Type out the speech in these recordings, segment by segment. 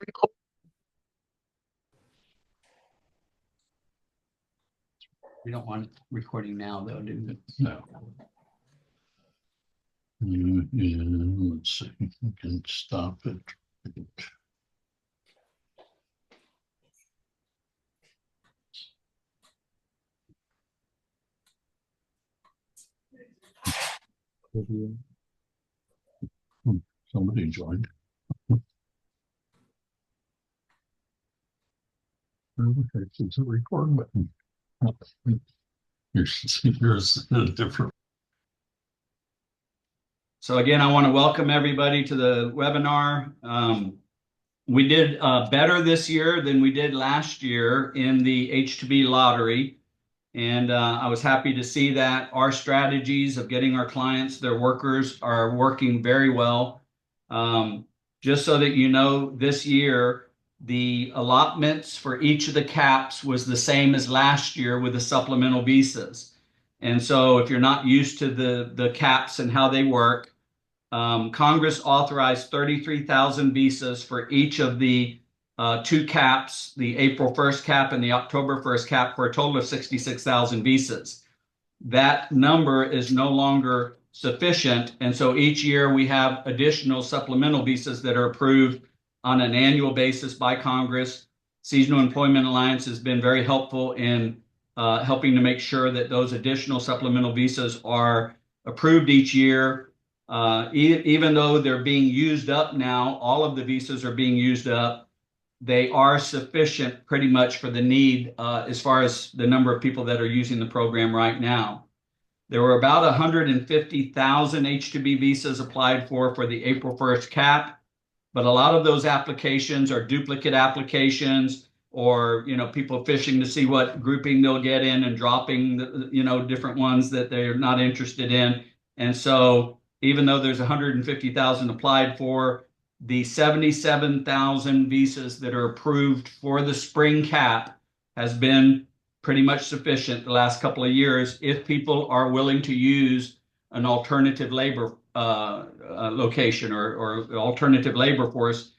We don't want recording now, though, do we? No. Let's see if we can stop it. Somebody joined. It's a record button. Here's a different. So again, I want to welcome everybody to the webinar. We did better this year than we did last year in the H2B lottery. And I was happy to see that our strategies of getting our clients, their workers, are working very well. Just so that you know, this year, the allotments for each of the caps was the same as last year with the supplemental visas. And so if you're not used to the caps and how they work, Congress authorized 33,000 visas for each of the two caps, the April 1st cap and the October 1st cap, for a total of 66,000 visas. That number is no longer sufficient, and so each year we have additional supplemental visas that are approved on an annual basis by Congress. Seasonal Employment Alliance has been very helpful in helping to make sure that those additional supplemental visas are approved each year. Even though they're being used up now, all of the visas are being used up. They are sufficient pretty much for the need as far as the number of people that are using the program right now. There were about 150,000 H2B visas applied for the April 1st cap, but a lot of those applications are duplicate applications, or people fishing to see what grouping they'll get in and dropping different ones that they're not interested in. And so even though there's 150,000 applied for, the 77,000 visas that are approved for the spring cap has been pretty much sufficient the last couple of years if people are willing to use an alternative labor location or alternative labor force.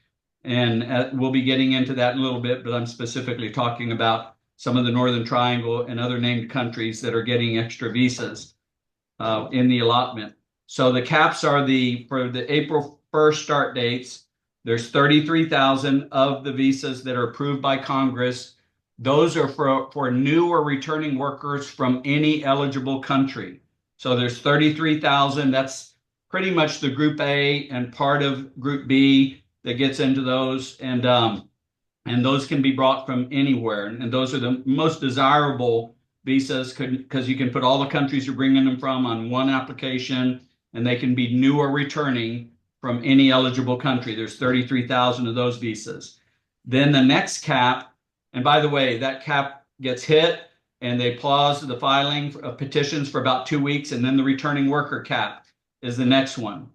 And we'll be getting into that in a little bit, but I'm specifically talking about some of the Northern Triangle and other named countries that are getting extra visas in the allotment. So the caps are for the April 1st start dates. There's 33,000 of the visas that are approved by Congress. Those are for new or returning workers from any eligible country. So there's 33,000. That's pretty much the Group A and part of Group B that gets into those. And those can be brought from anywhere. And those are the most desirable visas because you can put all the countries you're bringing them from on one application, and they can be new or returning from any eligible country. There's 33,000 of those visas. Then the next cap, and by the way, that cap gets hit and they pause the filing of petitions for about 2 weeks, and then the returning worker cap is the next one.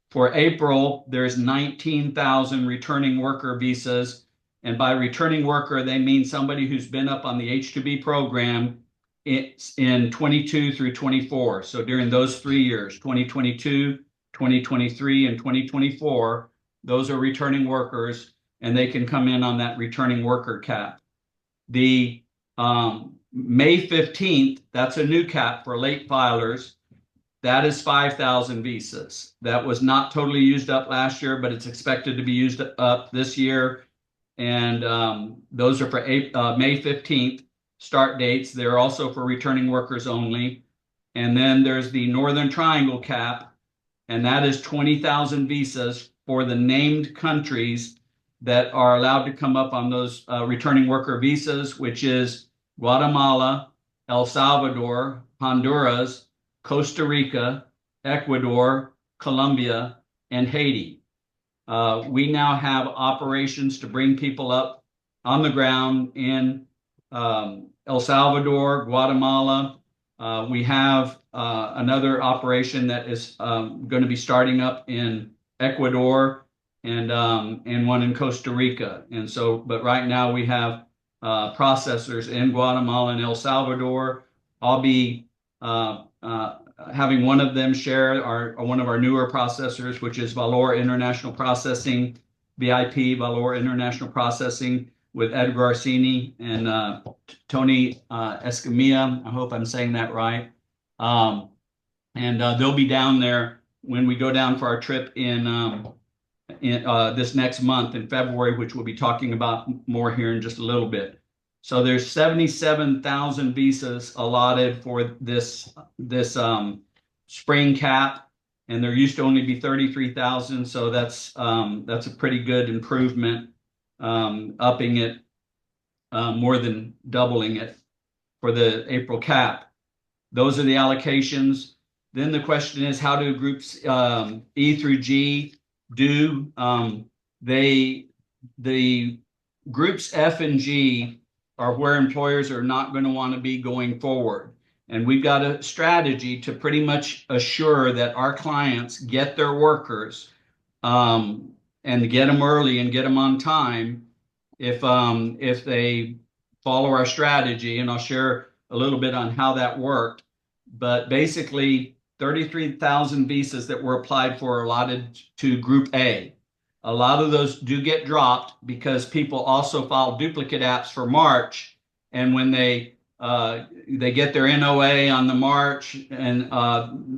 For April, there's 19,000 returning worker visas, and by returning worker, they mean somebody who's been up on the H2B program in 22 through 24. So during those 3 years, 2022, 2023, and 2024, those are returning workers, and they can come in on that returning worker cap. The May 15th, that's a new cap for late filers. That is 5,000 visas. That was not totally used up last year, but it's expected to be used up this year. And those are for May 15th start dates. They're also for returning workers only. And then there's the Northern Triangle cap, and that is 20,000 visas for the named countries that are allowed to come up on those returning worker visas, which is Guatemala, El Salvador, Honduras, Costa Rica, Ecuador, Colombia, and Haiti. We now have operations to bring people up on the ground in El Salvador, Guatemala. We have another operation that is going to be starting up in Ecuador and one in Costa Rica. And so, but right now we have processors in Guatemala and El Salvador. I'll be having one of them share one of our newer processors, which is Valor International Processing VIP, Valor International Processing, with Edgar Arsini and Tony Escamilla. I hope I'm saying that right. And they'll be down there when we go down for our trip in this next month in February, which we'll be talking about more here in just a little bit. So there's 77,000 visas allotted for this spring cap, and there used to only be 33,000. So that's a pretty good improvement, upping it, more than doubling it for the April cap. Those are the allocations. Then the question is, how do groups E through G do? The groups F and G are where employers are not going to want to be going forward. And we've got a strategy to pretty much assure that our clients get their workers, and get them early and get them on time if they follow our strategy. And I'll share a little bit on how that worked. But basically, 33,000 visas that were applied for are allotted to Group A. A lot of those do get dropped because people also file duplicate apps for March, and when they get their NOA on the March and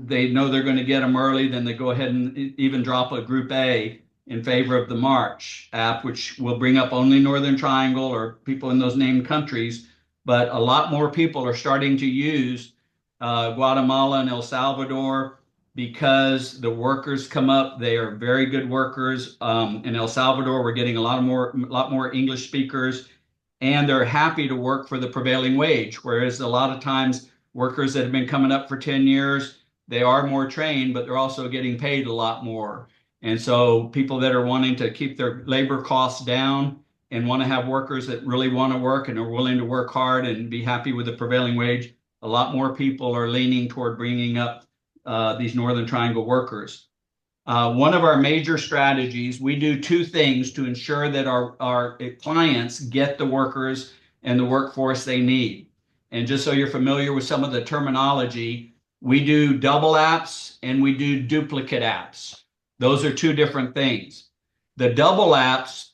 they know they're going to get them early, then they go ahead and even drop a Group A in favor of the March app, which will bring up only Northern Triangle or people in those named countries. But a lot more people are starting to use Guatemala and El Salvador because the workers come up. They are very good workers. In El Salvador, we're getting a lot more English speakers, and they're happy to work for the prevailing wage. Whereas a lot of times workers that have been coming up for 10 years, they are more trained, but they're also getting paid a lot more. And so people that are wanting to keep their labor costs down and want to have workers that really want to work and are willing to work hard and be happy with the prevailing wage, a lot more people are leaning toward bringing up these Northern Triangle workers. One of our major strategies, we do two things to ensure that our clients get the workers and the workforce they need. And just so you're familiar with some of the terminology, we do double apps and we do duplicate apps. Those are two different things. The double apps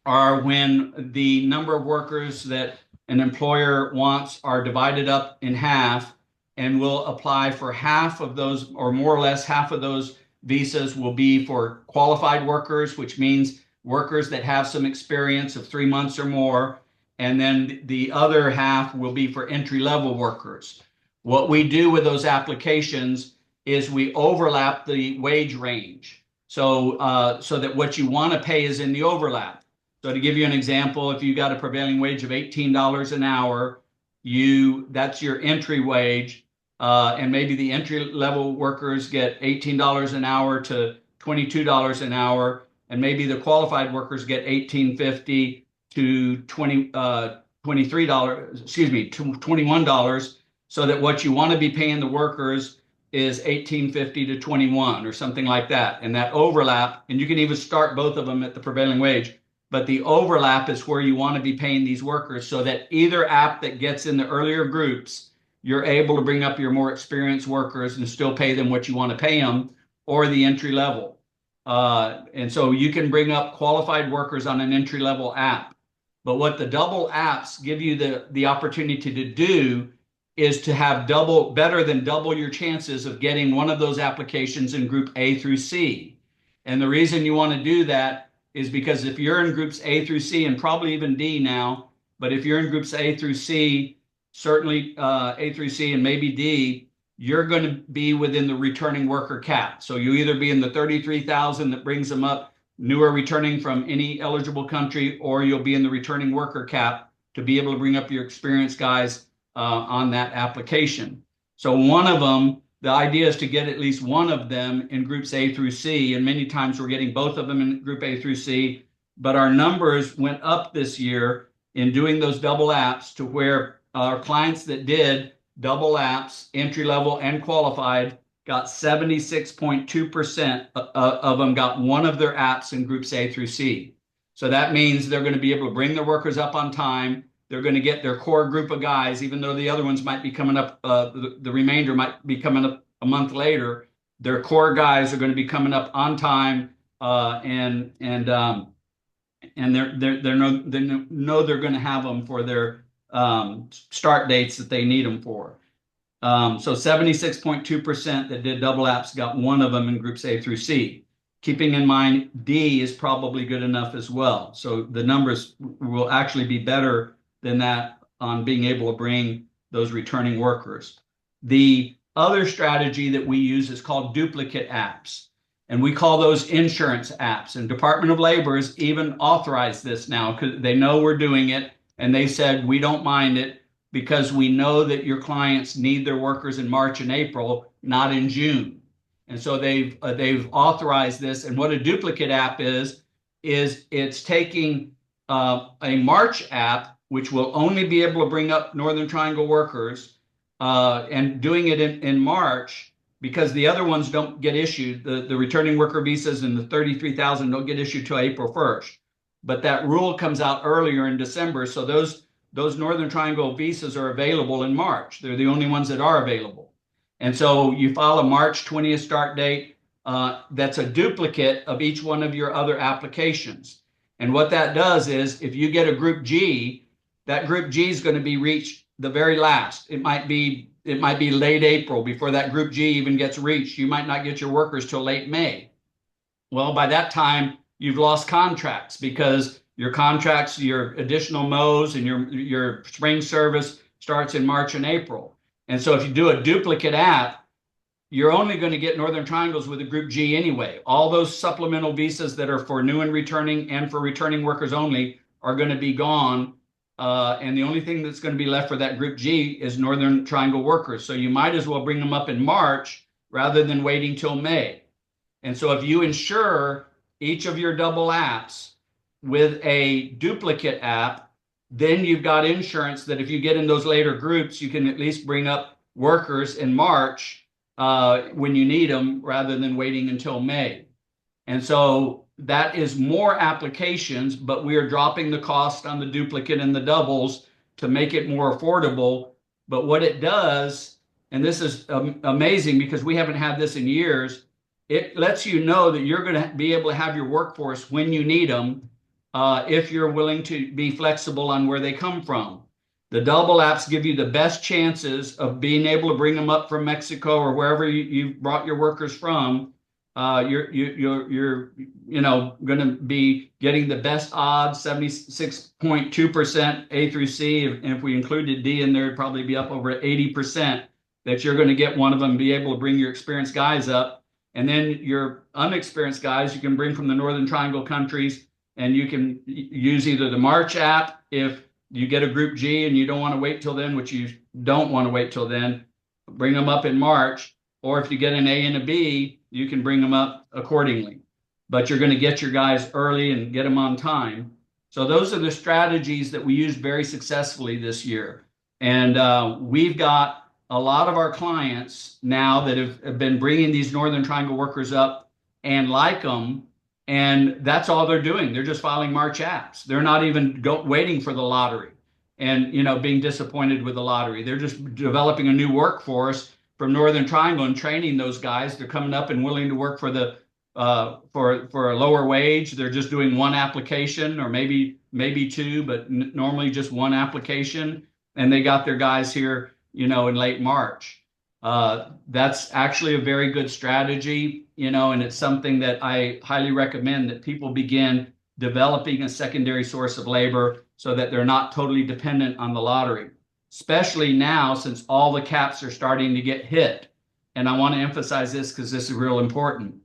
are when the number of workers that an employer wants are divided up in half, and will apply for half of those, or more or less half of those visas will be for qualified workers, which means workers that have some experience of 3 months or more. And then the other half will be for entry-level workers. What we do with those applications is we overlap the wage range. So that what you want to pay is in the overlap. So to give you an example, if you got a prevailing wage of $18 an hour, that's your entry wage, and maybe the entry level workers get $18 an hour to $22 an hour, and maybe the qualified workers get $18.50 to $23, excuse me, to $21, so that what you want to be paying the workers is $18.50 to $21 or something like that. And that overlap, and you can even start both of them at the prevailing wage, but the overlap is where you want to be paying these workers, so that either app that gets in the earlier groups, you're able to bring up your more experienced workers and still pay them what you want to pay them, or the entry level. And so you can bring up qualified workers on an entry level app. But what the double apps give you the opportunity to do is to have better than double your chances of getting one of those applications in group A through C. And the reason you want to do that is because if you're in groups A through C, and probably even D now, but if you're in groups A through C, certainly A through C and maybe D, you're going to be within the returning worker cap. So you either be in the 33,000 that brings them up, newer returning from any eligible country, or you'll be in the returning worker cap to be able to bring up your experienced guys on that application. So one of them, the idea is to get at least one of them in groups A through C, and many times we're getting both of them in group A through C, but our numbers went up this year in doing those double apps to where our clients that did double apps, entry level and qualified, got 76.2% of them got one of their apps in groups A through C. So that means they're going to be able to bring their workers up on time. They're going to get their core group of guys, even though the other ones might be coming up, the remainder might be coming up a month later. Their core guys are going to be coming up on time, and they know they're going to have them for their start dates that they need them for. So 76.2% that did double apps got one of them in groups A through C. Keeping in mind D is probably good enough as well. So the numbers will actually be better than that on being able to bring those returning workers. The other strategy that we use is called duplicate apps. And we call those insurance apps. And Department of Labor has even authorized this now because they know we're doing it. And they said, we don't mind it because we know that your clients need their workers in March and April, not in June. And so they've authorized this. And what a duplicate app is it's taking a March app, which will only be able to bring up Northern Triangle workers, and doing it in March because the other ones don't get issued. The returning worker visas and the 33,000 don't get issued till April 1st. But that rule comes out earlier in December. So those Northern Triangle visas are available in March. They're the only ones that are available. And so you file a March 20th start date. That's a duplicate of each one of your other applications. And what that does is if you get a Group G, that Group G is going to be reached the very last. It might be late April before that Group G even gets reached. You might not get your workers till late May. Well, by that time, you've lost contracts because your additional mows and your spring service starts in March and April. And so if you do a duplicate app, you're only going to get Northern Triangles with a Group G anyway. All those supplemental visas that are for new and returning and for returning workers only are going to be gone. And the only thing that's going to be left for that Group G is Northern Triangle workers. So you might as well bring them up in March rather than waiting till May. And so if you insure each of your double apps with a duplicate app, then you've got insurance that if you get in those later groups, you can at least bring up workers in March when you need them rather than waiting until May. And so that is more applications, but we are dropping the cost on the duplicate and the doubles to make it more affordable. But what it does, and this is amazing because we haven't had this in years, it lets you know that you're going to be able to have your workforce when you need them if you're willing to be flexible on where they come from. The double apps give you the best chances of being able to bring them up from Mexico or wherever you brought your workers from. You're going to be getting the best odds, 76.2% A through C. And if we included D in there, it'd probably be up over 80% that you're going to get one of them, be able to bring your experienced guys up. And then your unexperienced guys, you can bring from the Northern Triangle countries, and you can use either the March app if you get a Group G and you don't want to wait till then, which you don't want to wait till then, bring them up in March. Or if you get an A and a B, you can bring them up accordingly. But you're going to get your guys early and get them on time. So those are the strategies that we used very successfully this year. And we've got a lot of our clients now that have been bringing these Northern Triangle workers up and like them. And that's all they're doing. They're just filing March apps. They're not even waiting for the lottery and, being disappointed with the lottery. They're just developing a new workforce from Northern Triangle and training those guys. They're coming up and willing to work for for a lower wage. They're just doing one application or maybe two, but normally just one application. And they got their guys here, in late March. That's actually a very good strategy, and it's something that I highly recommend that people begin developing a secondary source of labor so that they're not totally dependent on the lottery, especially now since all the caps are starting to get hit. And I want to emphasize this because this is real important.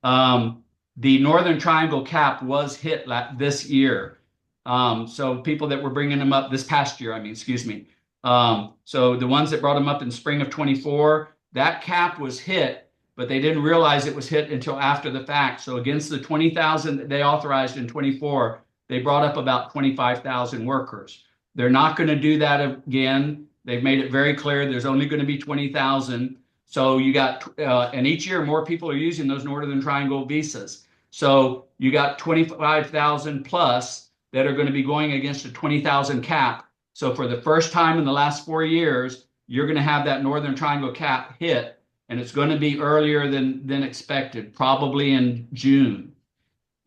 The Northern Triangle cap was hit this year. So people that were bringing them up this past year, excuse me. So the ones that brought them up in spring of 24, that cap was hit, but they didn't realize it was hit until after the fact. So against the 20,000 that they authorized in 24, they brought up about 25,000 workers. They're not going to do that again. They've made it very clear there's only going to be 20,000. So you got, and each year more people are using those Northern Triangle visas. So you got 25,000 plus that are going to be going against a 20,000 cap. So for the first time in the last 4 years, you're going to have that Northern Triangle cap hit, and it's going to be earlier than expected, probably in June.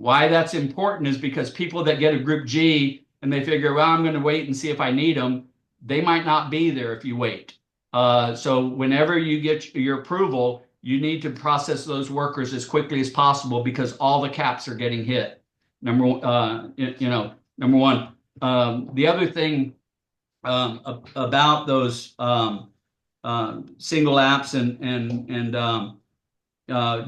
Why that's important is because people that get a group G and they figure, well, I'm going to wait and see if I need them, they might not be there if you wait. So whenever you get your approval, you need to process those workers as quickly as possible because all the caps are getting hit. Number one. The other thing about those single apps and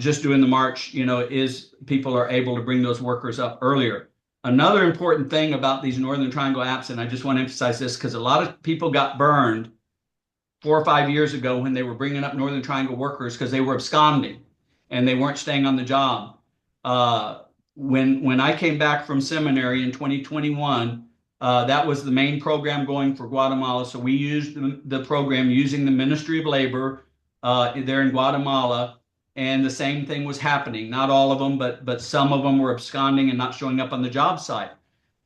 just doing the March, is people are able to bring those workers up earlier. Another important thing about these Northern Triangle apps, and I just want to emphasize this because a lot of people got burned 4 or 5 years ago when they were bringing up Northern Triangle workers because they were absconding and they weren't staying on the job. Uh, when I came back from seminary in 2021, that was the main program going for Guatemala. So we used the program using the Ministry of Labor there in Guatemala, and the same thing was happening. Not all of them, but some of them were absconding and not showing up on the job site.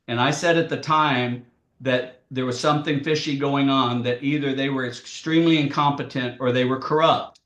And I said at the time that there was something fishy going on, that either they were extremely incompetent or they were corrupt.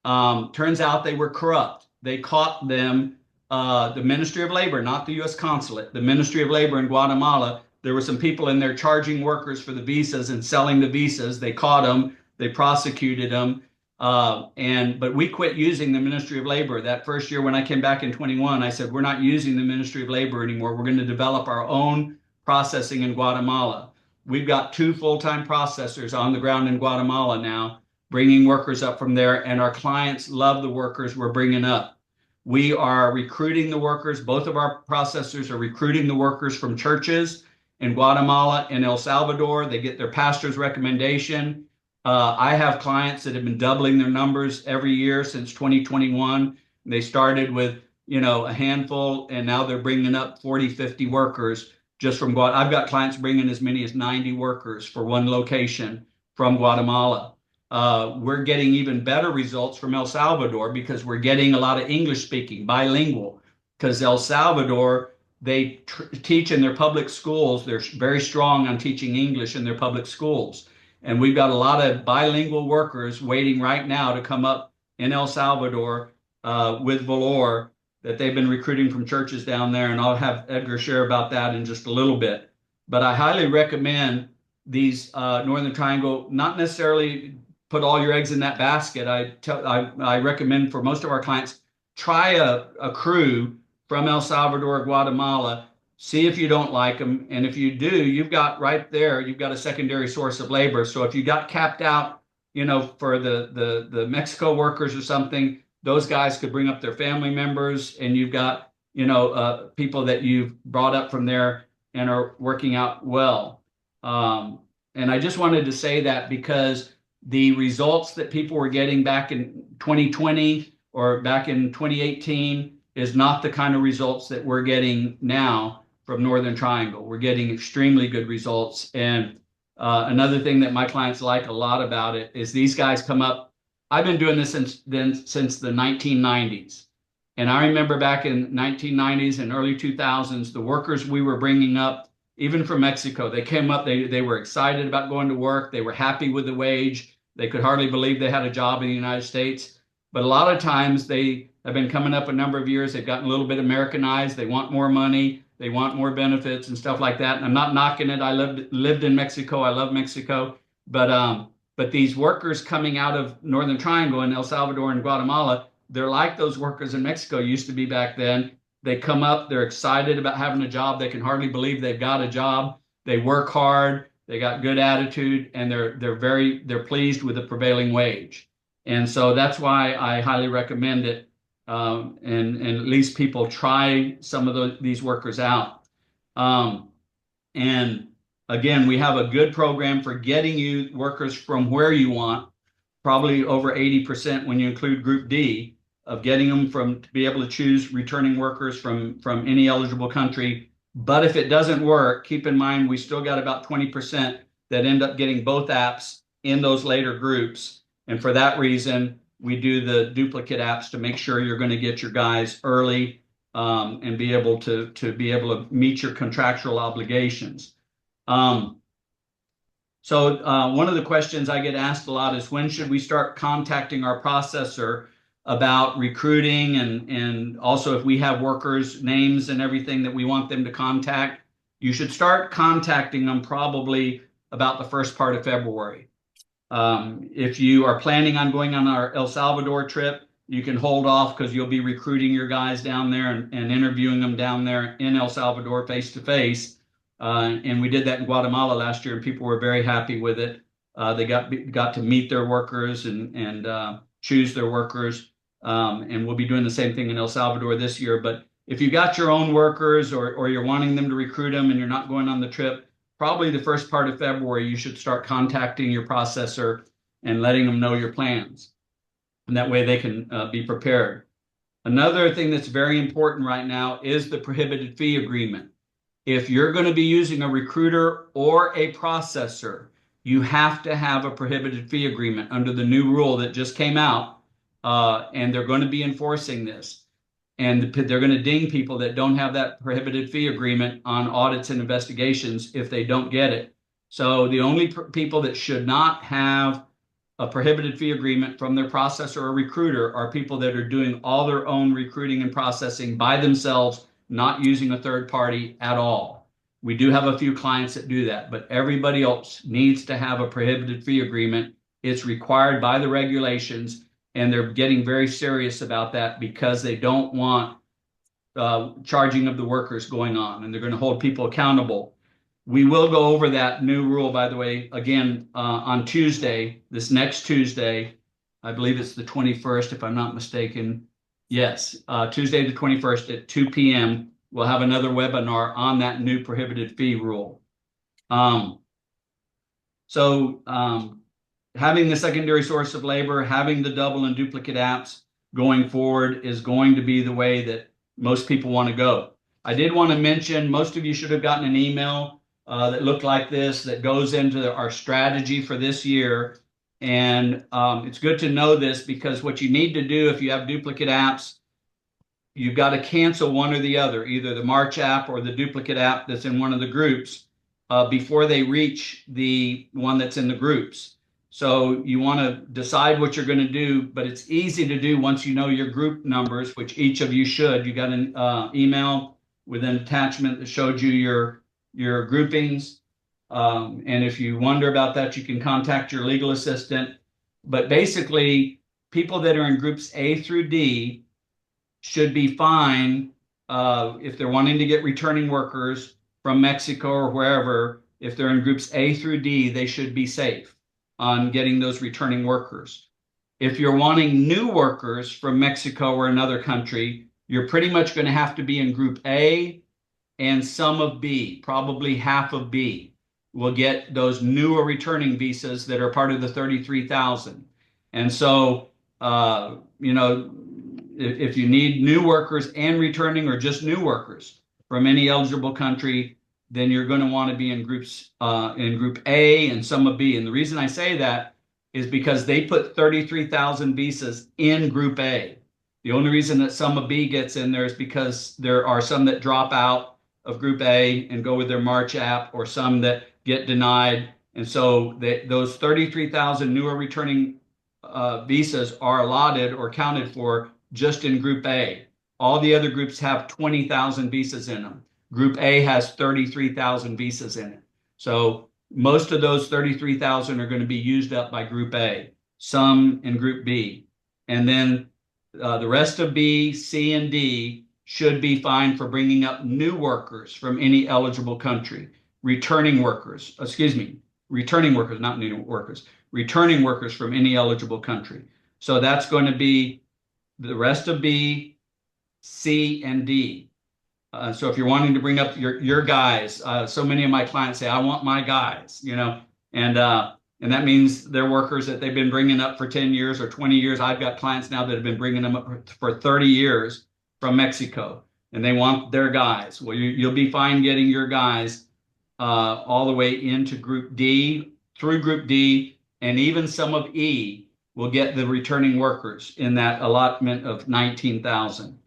Turns out they were corrupt. They caught them, the Ministry of Labor, not the U.S. Consulate, the Ministry of Labor in Guatemala. There were some people in there charging workers for the visas and selling the visas. They caught them. They prosecuted them. But we quit using the Ministry of Labor. That first year when I came back in 21, I said, we're not using the Ministry of Labor anymore. We're going to develop our own processing in Guatemala. We've got 2 full-time processors on the ground in Guatemala now, bringing workers up from there, and our clients love the workers we're bringing up. We are recruiting the workers. Both of our processors are recruiting the workers from churches in Guatemala and El Salvador. They get their pastor's recommendation. I have clients that have been doubling their numbers every year since 2021. They started with, a handful, and now they're bringing up 40, 50 workers just from Guatemala. I've got clients bringing as many as 90 workers for one location from Guatemala. We're getting even better results from El Salvador because we're getting a lot of English speaking, bilingual, because El Salvador, they teach in their public schools. They're very strong on teaching English in their public schools. And we've got a lot of bilingual workers waiting right now to come up in El Salvador with Valor that they've been recruiting from churches down there. And I'll have Edgar share about that in just a little bit. But I highly recommend these Northern Triangle, not necessarily put all your eggs in that basket. I recommend for most of our clients, try a crew from El Salvador, Guatemala. See if you don't like them. And if you do, you've got a secondary source of labor. So if you got capped out, for the Mexico workers or something, those guys could bring up their family members, and you've got, people that you've brought up from there and are working out well. And I just wanted to say that because the results that people were getting back in 2020 or back in 2018 is not the kind of results that we're getting now from Northern Triangle. We're getting extremely good results. And another thing that my clients like a lot about it is these guys come up. I've been doing this since the 1990s. And I remember back in 1990s and early 2000s, the workers we were bringing up, even from Mexico, they came up, they were excited about going to work. They were happy with the wage. They could hardly believe they had a job in the United States. But a lot of times they have been coming up a number of years. They've gotten a little bit Americanized. They want more money. They want more benefits and stuff like that. And I'm not knocking it. I lived in Mexico. I love Mexico. But these workers coming out of Northern Triangle in El Salvador and Guatemala, they're like those workers in Mexico used to be back then. They come up, they're excited about having a job. They can hardly believe they've got a job. They work hard. They got good attitude, and they're pleased with the prevailing wage. And so that's why I highly recommend it. And at least people try some of these workers out. And again, we have a good program for getting you workers from where you want, probably over 80% when you include Group D, of getting them to be able to choose returning workers from any eligible country. But if it doesn't work, keep in mind we still got about 20% that end up getting both apps in those later groups. And for that reason, we do the duplicate apps to make sure you're going to get your guys early and be able to meet your contractual obligations. So one of the questions I get asked a lot is, when should we start contacting our processor about recruiting and also if we have workers' names and everything that we want them to contact, you should start contacting them probably about the first part of February. If you are planning on going on our El Salvador trip, you can hold off because you'll be recruiting your guys down there and interviewing them down there in El Salvador face to face. And we did that in Guatemala last year, and people were very happy with it. They got to meet their workers and choose their workers. And we'll be doing the same thing in El Salvador this year. But if you got your own workers or you're wanting them to recruit them and you're not going on the trip, probably the first part of February, you should start contacting your processor and letting them know your plans. And that way they can be prepared. Another thing that's very important right now is the prohibited fee agreement. If you're going to be using a recruiter or a processor, you have to have a prohibited fee agreement under the new rule that just came out, and they're going to be enforcing this. And they're going to ding people that don't have that prohibited fee agreement on audits and investigations if they don't get it. So the only people that should not have a prohibited fee agreement from their processor or recruiter are people that are doing all their own recruiting and processing by themselves, not using a third party at all. We do have a few clients that do that, but everybody else needs to have a prohibited fee agreement. It's required by the regulations, and they're getting very serious about that because they don't want charging of the workers going on, and they're going to hold people accountable. We will go over that new rule, by the way, again on Tuesday, this next Tuesday. I believe it's the 21st, if I'm not mistaken. Yes, Tuesday the 21st at 2 p.m. We'll have another webinar on that new prohibited fee rule. Having the secondary source of labor, having the double and duplicate apps going forward is going to be the way that most people want to go. I did want to mention, most of you should have gotten an email that looked like this that goes into our strategy for this year. And it's good to know this because what you need to do if you have duplicate apps, you've got to cancel one or the other, either the March app or the duplicate app that's in one of the groups before they reach the one that's in the groups. So you want to decide what you're going to do, but it's easy to do once you know your group numbers, which each of you should. You got an email with an attachment that showed you your groupings. And if you wonder about that, you can contact your legal assistant. But basically, people that are in groups A through D should be fine if they're wanting to get returning workers from Mexico or wherever. If they're in groups A through D, they should be safe on getting those returning workers. If you're wanting new workers from Mexico or another country, you're pretty much going to have to be in group A and some of B, probably half of B. Will get those newer returning visas that are part of the 33,000. And so, if you need new workers and returning or just new workers from any eligible country, then you're going to want to be in groups in group A and some of B. And the reason I say that is because they put 33,000 visas in group A. The only reason that some of B gets in there is because there are some that drop out of group A and go with their March app, or some that get denied. And so those 33,000 newer returning visas are allotted or counted for just in group A. All the other groups have 20,000 visas in them. Group A has 33,000 visas in it. So most of those 33,000 are going to be used up by group A, some in group B. And then the rest of B, C, and D should be fine for bringing up new workers from any eligible country. Returning workers, not new workers, returning workers from any eligible country. So that's going to be the rest of B, C, and D. So if you're wanting to bring up your guys, so many of my clients say, I want my guys, and that means they're workers that they've been bringing up for 10 years or 20 years. I've got clients now that have been bringing them up for 30 years from Mexico, and they want their guys. Well, you'll be fine getting your guys all the way into group D, through group D, and even some of E will get the returning workers in that allotment of 19,000.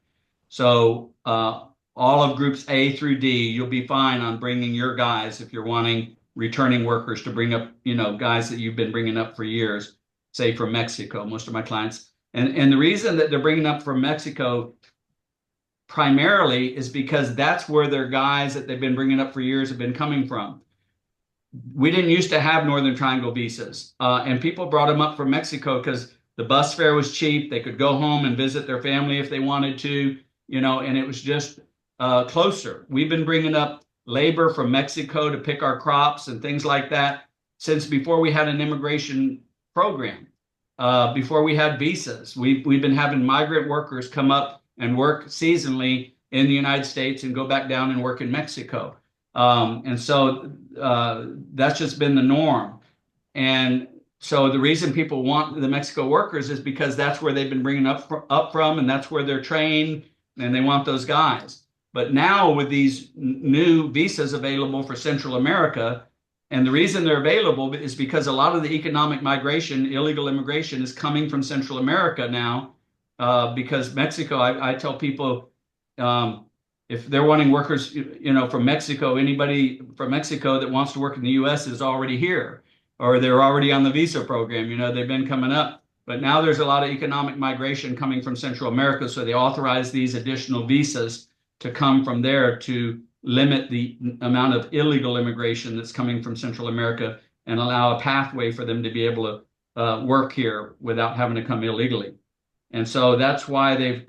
So all of groups A through D, you'll be fine on bringing your guys if you're wanting returning workers to bring up, guys that you've been bringing up for years, say from Mexico, most of my clients. And the reason that they're bringing up from Mexico primarily is because that's where their guys that they've been bringing up for years have been coming from. We didn't used to have Northern Triangle visas, and people brought them up from Mexico because the bus fare was cheap. They could go home and visit their family if they wanted to, and it was just closer. We've been bringing up labor from Mexico to pick our crops and things like that since before we had an immigration program, before we had visas. We've been having migrant workers come up and work seasonally in the United States and go back down and work in Mexico. And so that's just been the norm. And so the reason people want the Mexico workers is because that's where they've been bringing up from, and that's where they're trained, and they want those guys. But now with these new visas available for Central America, and the reason they're available is because a lot of the economic migration, illegal immigration, is coming from Central America now, because Mexico, I tell people, if they're wanting workers, from Mexico, anybody from Mexico that wants to work in the U.S. is already here, or they're already on the visa program. They've been coming up. But now there's a lot of economic migration coming from Central America, so they authorize these additional visas to come from there to limit the amount of illegal immigration that's coming from Central America and allow a pathway for them to be able to work here without having to come illegally. And so that's why they've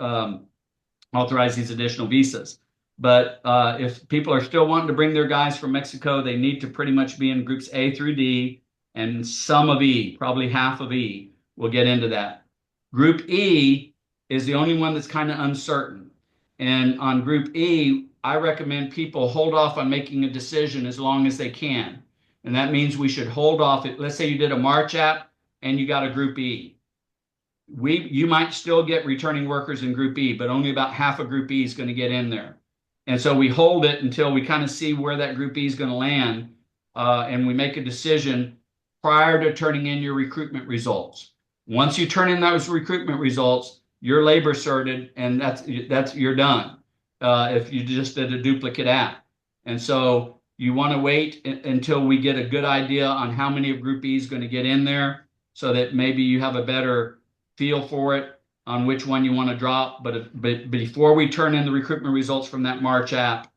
authorized these additional visas. But if people are still wanting to bring their guys from Mexico, they need to pretty much be in groups A through D and some of E, probably half of E. We'll get into that. Group E is the only one that's kind of uncertain. And on Group E, I recommend people hold off on making a decision as long as they can. And that means we should hold off. Let's say you did a March app and you got a Group E. You might still get returning workers in Group E, but only about half of Group E is going to get in there. And so we hold it until we kind of see where that Group E is going to land, and we make a decision prior to turning in your recruitment results. Once you turn in those recruitment results, you're labor certed, and that's you're done. If you just did a duplicate app, and so you want to wait until we get a good idea on how many of Group E is going to get in there, so that maybe you have a better feel for it on which one you want to drop. But before we turn in the recruitment results from that March app,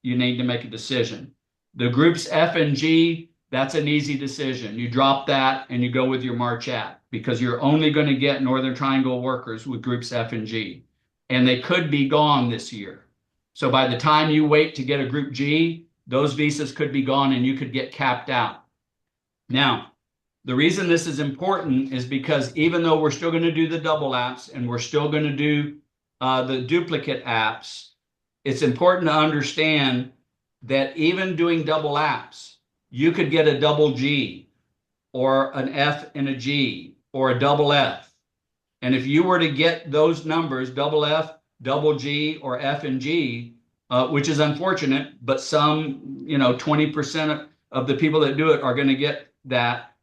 you need to make a decision. The groups F and G, that's an easy decision. You drop that and you go with your March app, because you're only going to get Northern Triangle workers with groups F and G. And they could be gone this year. So by the time you wait to get a Group G, those visas could be gone and you could get capped out. Now, the reason this is important is because even though we're still going to do the double apps and we're still going to do the duplicate apps, it's important to understand that even doing double apps, you could get a double G or an F and a G or a double F. And if you were to get those numbers, double F, double G, or F and G, which is unfortunate, but some, 20% of the people that do it are going to get that,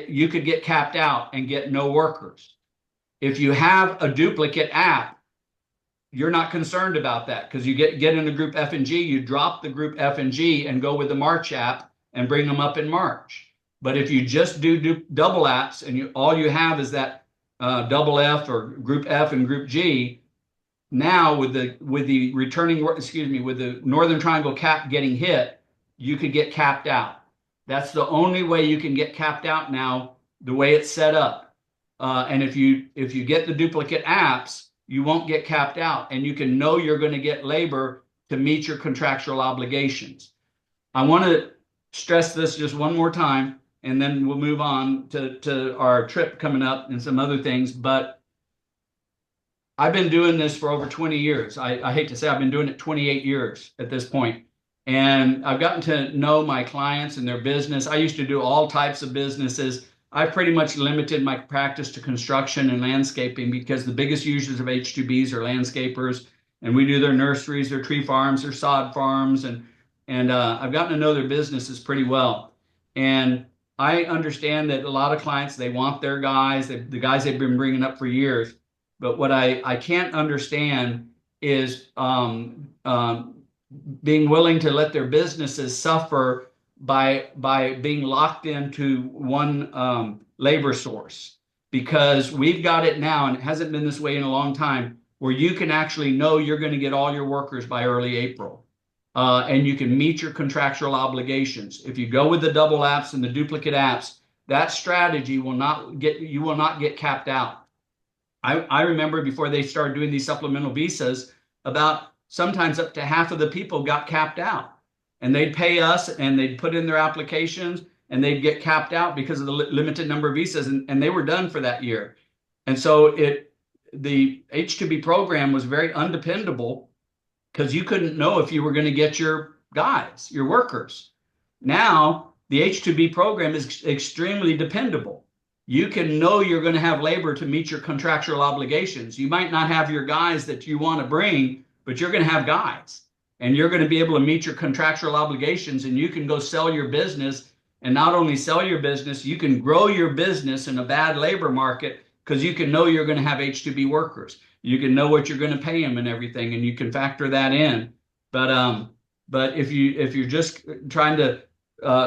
you could get capped out and get no workers. If you have a duplicate app, you're not concerned about that, because you get in a group F and G, you drop the group F and G and go with the March app and bring them up in March. But if you just do double apps and all you have is that double F or group F and group G, now with the returning, with the Northern Triangle cap getting hit, you could get capped out. That's the only way you can get capped out now, the way it's set up. And if you get the duplicate apps, you won't get capped out, and you can know you're going to get labor to meet your contractual obligations. I want to stress this just one more time, and then we'll move on to our trip coming up and some other things. But I've been doing this for over 20 years. I hate to say I've been doing it 28 years at this point. And I've gotten to know my clients and their business. I used to do all types of businesses. I pretty much limited my practice to construction and landscaping, because the biggest users of H2Bs are landscapers, and we do their nurseries, their tree farms, their sod farms, and I've gotten to know their businesses pretty well. And I understand that a lot of clients, they want their guys, the guys they've been bringing up for years. But what I can't understand is being willing to let their businesses suffer by being locked into one labor source. because we've got it now, and it hasn't been this way in a long time, where you can actually know you're going to get all your workers by early April. And you can meet your contractual obligations. If you go with the double apps and the duplicate apps, that strategy will not get, you will not get capped out. I remember before they started doing these supplemental visas, about sometimes up to half of the people got capped out. And they'd pay us and they'd put in their applications and they'd get capped out because of the limited number of visas, and they were done for that year. And so the H2B program was very undependable because you couldn't know if you were going to get your guys, your workers. Now, the H2B program is extremely dependable. You can know you're going to have labor to meet your contractual obligations. You might not have your guys that you want to bring, but you're going to have guys. And you're going to be able to meet your contractual obligations, and you can go sell your business. And not only sell your business, you can grow your business in a bad labor market because you can know you're going to have H2B workers. You can know what you're going to pay them and everything, and you can factor that in. But if you're just trying to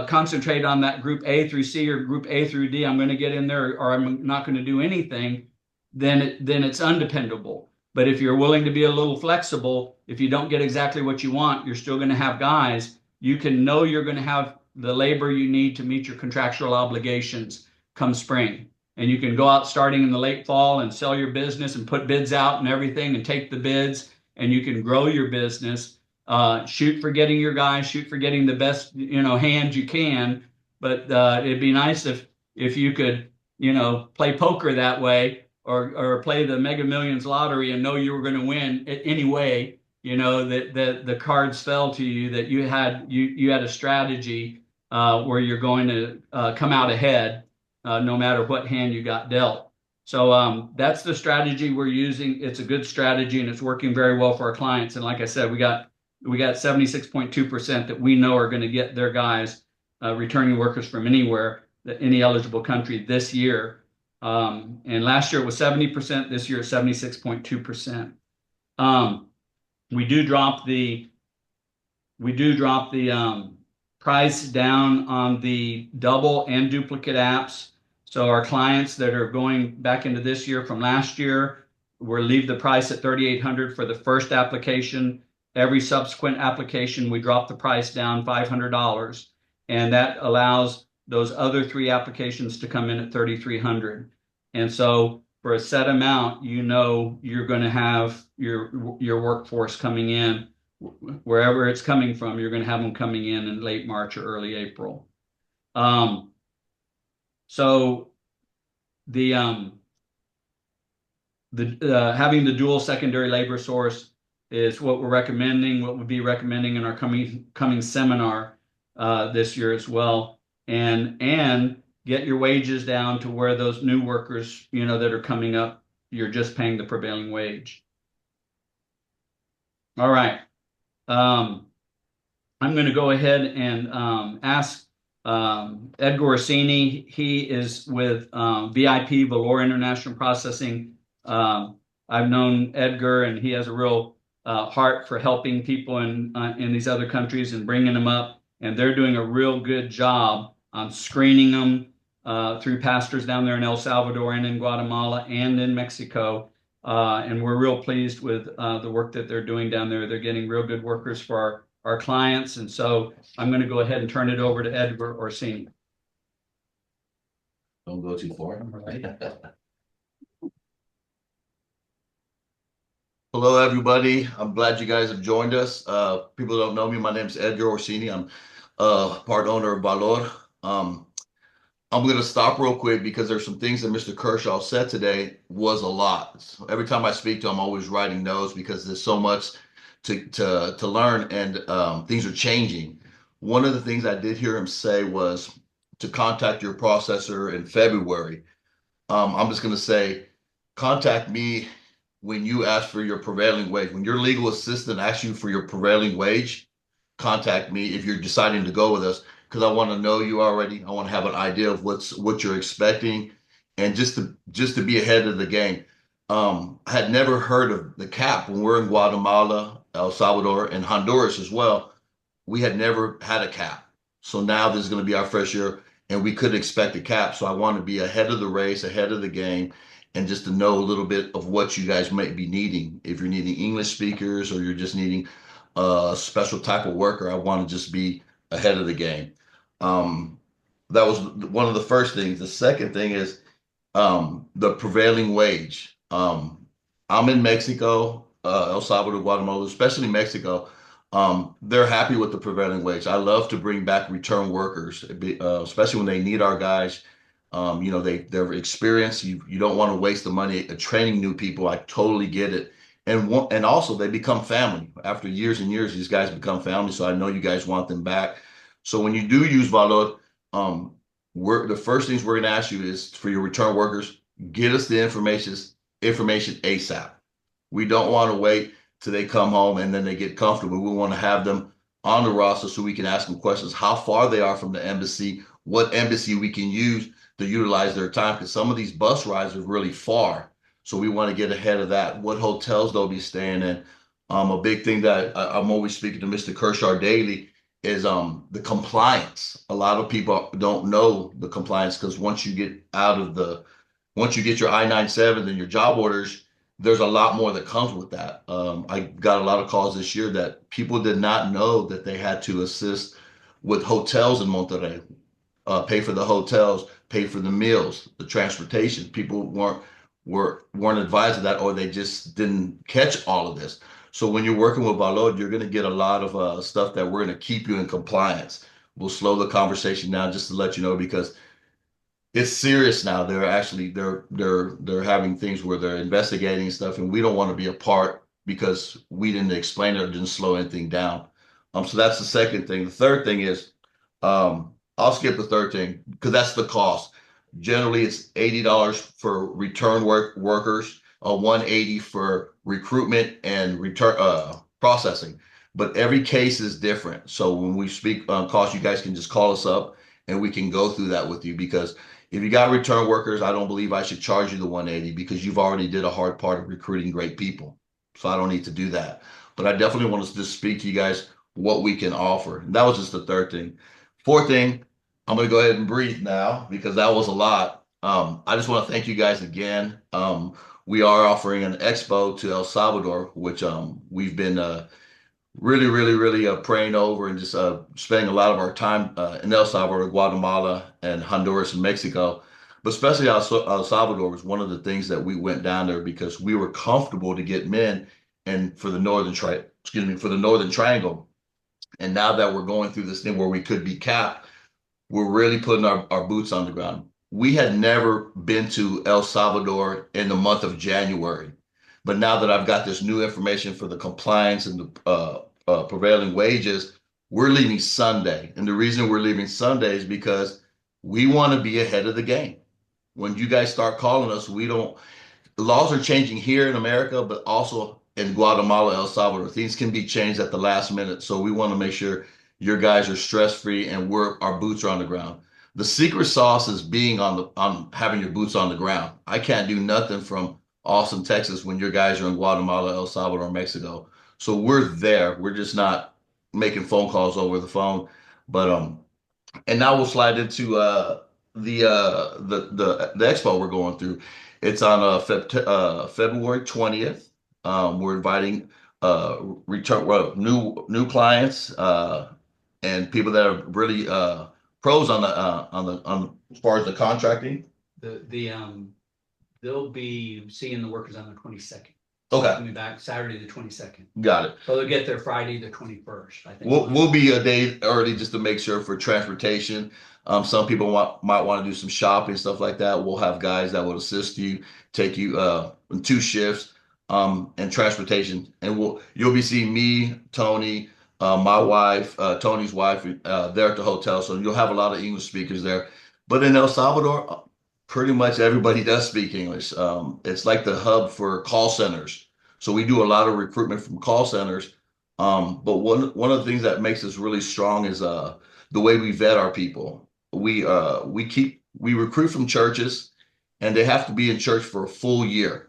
concentrate on that group A through C or group A through D, I'm going to get in there or I'm not going to do anything, then it's undependable. But if you're willing to be a little flexible, if you don't get exactly what you want, you're still going to have guys. You can know you're going to have the labor you need to meet your contractual obligations come spring. And you can go out starting in the late fall and sell your business and put bids out and everything and take the bids, and you can grow your business. Shoot for getting your guys, shoot for getting the best, hand you can. But it'd be nice if you could, play poker that way, or play the Mega Millions lottery and know you were going to win anyway. That the cards fell to you, that you had a strategy where you're going to come out ahead no matter what hand you got dealt. So that's the strategy we're using. It's a good strategy and it's working very well for our clients. And like I said, we got 76.2% that we know are going to get their guys, returning workers from anywhere, any eligible country this year. And last year it was 70%. This year it's 76.2%. We do drop the price down on the double and duplicate apps. So our clients that are going back into this year from last year, we'll leave the price at $3,800 for the first application. Every subsequent application, we drop the price down $500, and that allows those other three applications to come in at $3,300. And so for a set amount, you're going to have your workforce coming in wherever it's coming from. You're going to have them coming in late March or early April. So the having the dual secondary labor source is what we're recommending, what we'll be recommending in our coming seminar this year as well, and get your wages down to where those new workers, that are coming up, you're just paying the prevailing wage. All right. I'm going to go ahead and ask Edgar Orsini. He is with VIP Valor International Processing. I've known Edgar, and he has a real heart for helping people in these other countries and bringing them up. And they're doing a real good job on screening them through pastors down there in El Salvador and in Guatemala and in Mexico. And we're real pleased with the work that they're doing down there. They're getting real good workers for our clients. And so I'm going to go ahead and turn it over to Edgar Orsini. Don't go too far. Hello, everybody. I'm glad you guys have joined us. People don't know me. My name is Edgar Orsini. I'm part owner of Valor. I'm going to stop real quick because there's some things that Mr. Kershaw said today was a lot. So every time I speak to him, I'm always writing notes because there's so much to learn, and things are changing. One of the things I did hear him say was to contact your processor in February. I'm just going to say, contact me when you ask for your prevailing wage. When your legal assistant asks you for your prevailing wage, contact me if you're deciding to go with us, because I want to know you already. I want to have an idea of what you're expecting, and just to be ahead of the game. I had never heard of the cap when we're in Guatemala, El Salvador, and Honduras as well. We had never had a cap. So now this is going to be our first year. and we could expect a cap. So I want to be ahead of the race, ahead of the game, and just to know a little bit of what you guys might be needing. If you're needing English speakers or you're just needing a special type of worker, I want to just be ahead of the game. Um, that was one of the first things. The second thing is the prevailing wage. I'm in Mexico, El Salvador, Guatemala, especially Mexico. They're happy with the prevailing wage. I love to bring back return workers, especially when they need our guys. They're experienced. You don't want to waste the money training new people. I totally get it. And also they become family after years and years. These guys become family. So I know you guys want them back. So when you do use Valor, the first things we're going to ask you is for your return workers, get us the information ASAP. We don't want to wait till they come home and then they get comfortable. We want to have them on the roster so we can ask them questions, how far they are from the embassy, what embassy we can use to utilize their time, because some of these bus rides are really far. So we want to get ahead of that, what hotels they'll be staying in. A big thing that I'm always speaking to Mr. Kershaw daily is the compliance. A lot of people don't know the compliance because once you get your I-97 and your job orders, there's a lot more that comes with that. I got a lot of calls this year that people did not know that they had to assist with hotels in Monterrey, pay for the hotels, pay for the meals, the transportation. People weren't advised of that, or they just didn't catch all of this. So when you're working with Valor, you're going to get a lot of stuff that we're going to keep you in compliance. We'll slow the conversation down just to let you know, because it's serious now. They're having things where they're investigating stuff, and we don't want to be a part because we didn't explain it or didn't slow anything down. So that's the second thing. The third thing is, I'll skip the third thing because that's the cost. Generally, it's $80 for return workers, 180 for recruitment and return processing. But every case is different. So when we speak on cost, you guys can just call us up and we can go through that with you, because if you got return workers, I don't believe I should charge you the 180 because you've already did a hard part of recruiting great people. So I don't need to do that. But I definitely want to just speak to you guys what we can offer. And that was just the third thing. Fourth thing, I'm going to go ahead and breathe now because that was a lot. I just want to thank you guys again. We are offering an expo to El Salvador, which we've been really praying over and just spending a lot of our time in El Salvador, Guatemala, and Honduras and Mexico. But especially El Salvador was one of the things that we went down there because we were comfortable to get men and for the Northern Triangle. And now that we're going through this thing where we could be capped, we're really putting our boots on the ground. We had never been to El Salvador in the month of January. But now that I've got this new information for the compliance and the prevailing wages, we're leaving Sunday. And the reason we're leaving Sunday is because we want to be ahead of the game. When you guys start calling us, the laws are changing here in America, but also in Guatemala, El Salvador. Things can be changed at the last minute. So we want to make sure your guys are stress-free and our boots are on the ground. The secret sauce is on having your boots on the ground. I can't do nothing from Austin, Texas when your guys are in Guatemala, El Salvador, Mexico. So we're there. We're just not making phone calls over the phone. But and now we'll slide into the expo we're going through. It's on February 20th. We're inviting new clients and people that are really pros on as far as the contracting. They'll be seeing the workers on the 22nd. Okay. Coming back Saturday the 22nd. Got it. So they'll get there Friday the 21st. I think We'll be a day early just to make sure for transportation. Some people might want to do some shopping, stuff like that. We'll have guys that will assist you, take you in 2 shifts, and transportation. And you'll be seeing me, Tony, my wife, Tony's wife, there at the hotel. So you'll have a lot of English speakers there. But in El Salvador, pretty much everybody does speak English. It's like the hub for call centers. So we do a lot of recruitment from call centers. But one of the things that makes us really strong is the way we vet our people. We recruit from churches, and they have to be in church for a full year.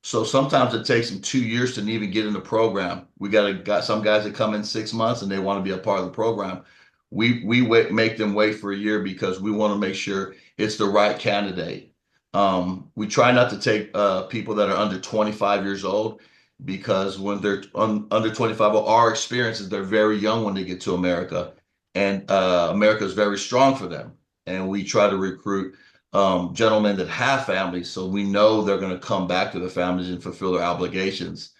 So sometimes it takes them 2 years to even get in the program. We got some guys that come in 6 months and they want to be a part of the program. make them wait for a year because we want to make sure it's the right candidate. We try not to take people that are under 25 years old because when they're under 25, our experience is they're very young when they get to America, and America is very strong for them. And we try to recruit gentlemen that have families, so we know they're going to come back to their families and fulfill their obligations.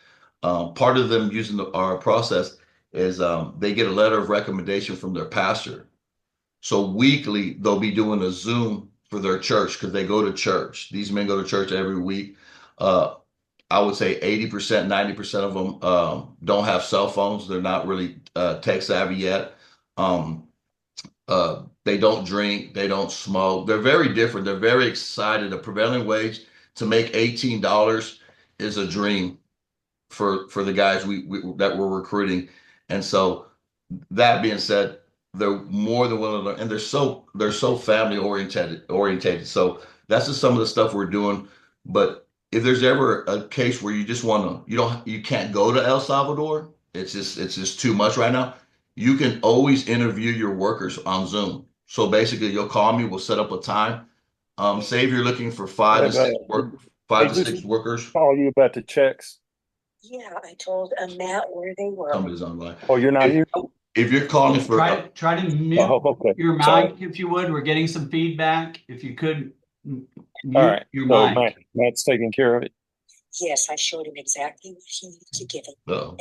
Part of them using our process is they get a letter of recommendation from their pastor. So weekly, they'll be doing a Zoom for their church because they go to church. These men go to church every week. Uh, I would say 80%, 90% of them don't have cell phones. They're not really tech savvy yet. Um, they don't drink. They don't smoke. They're very different. They're very excited. The prevailing wage to make $18 is a dream for the guys we that we're recruiting. And so that being said, they're more than willing to learn, and they're so family orientated. So that's just some of the stuff we're doing. But if there's ever a case where you just want to, you can't go to El Salvador, it's just too much right now. You can always interview your workers on Zoom. So basically, you'll call me. We'll set up a time. Say if you're looking for Hey, five to just six workers. call you about the checks. Yeah, I told Matt where they were. Somebody's online. Oh, you're not here? If you're calling for Try to mute Oh, okay. your Sorry. mic if you would. We're getting some feedback. If you could All mute right. your So mic. Matt's taking care of it. Yes, I showed him exactly what he needed to give him.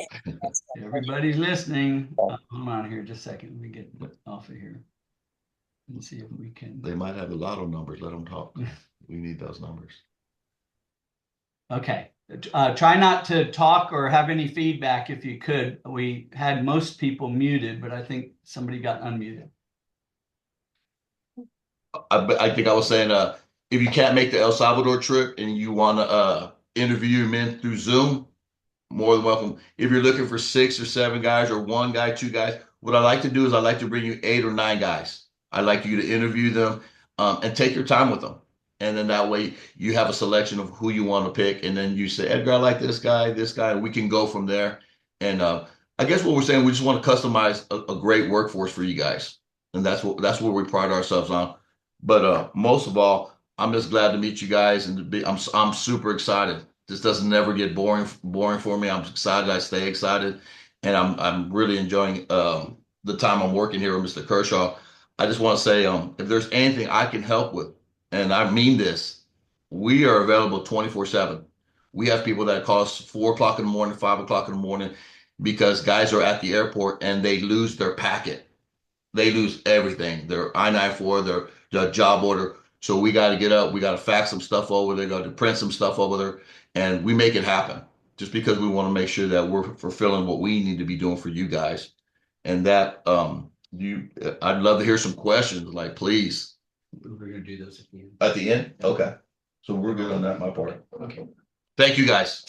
Everybody's listening. Hold on here just a second. Let me get off of here and see if we can. They might have the lotto numbers. Let them talk. We need those numbers. Okay. Try not to talk or have any feedback if you could. We had most people muted, but I think somebody got unmuted. I think I was saying, if you can't make the El Salvador trip and you want to interview your men through Zoom, more than welcome. If you're looking for 6 or 7 guys or 1 guy, 2 guys, what I like to do is I like to bring you 8 or 9 guys. I like you to interview them and take your time with them. And then that way you have a selection of who you want to pick. And then you say, Edgar, I like this guy, and we can go from there. And I guess what we're saying, we just want to customize a great workforce for you guys. And that's what we pride ourselves on. But most of all, I'm just glad to meet you guys, and I'm super excited. This doesn't never get boring for me. I'm excited. I stay excited, and I'm really enjoying the time I'm working here with Mr. Kershaw. I just want to say, if there's anything I can help with, and I mean this, we are available 24/7. We have people that call us 4 o'clock in the morning, 5 o'clock in the morning, because guys are at the airport and they lose their packet. They lose everything. Their I-94, their job order. So we got to get up. We got to fax some stuff over there. Got to print some stuff over there, and we make it happen. Just because we want to make sure that we're fulfilling what we need to be doing for you guys, and that I'd love to hear some questions. Like, please. We're gonna do those at the end. At the end, okay. So we're good on that, my part. Okay. Thank you, guys.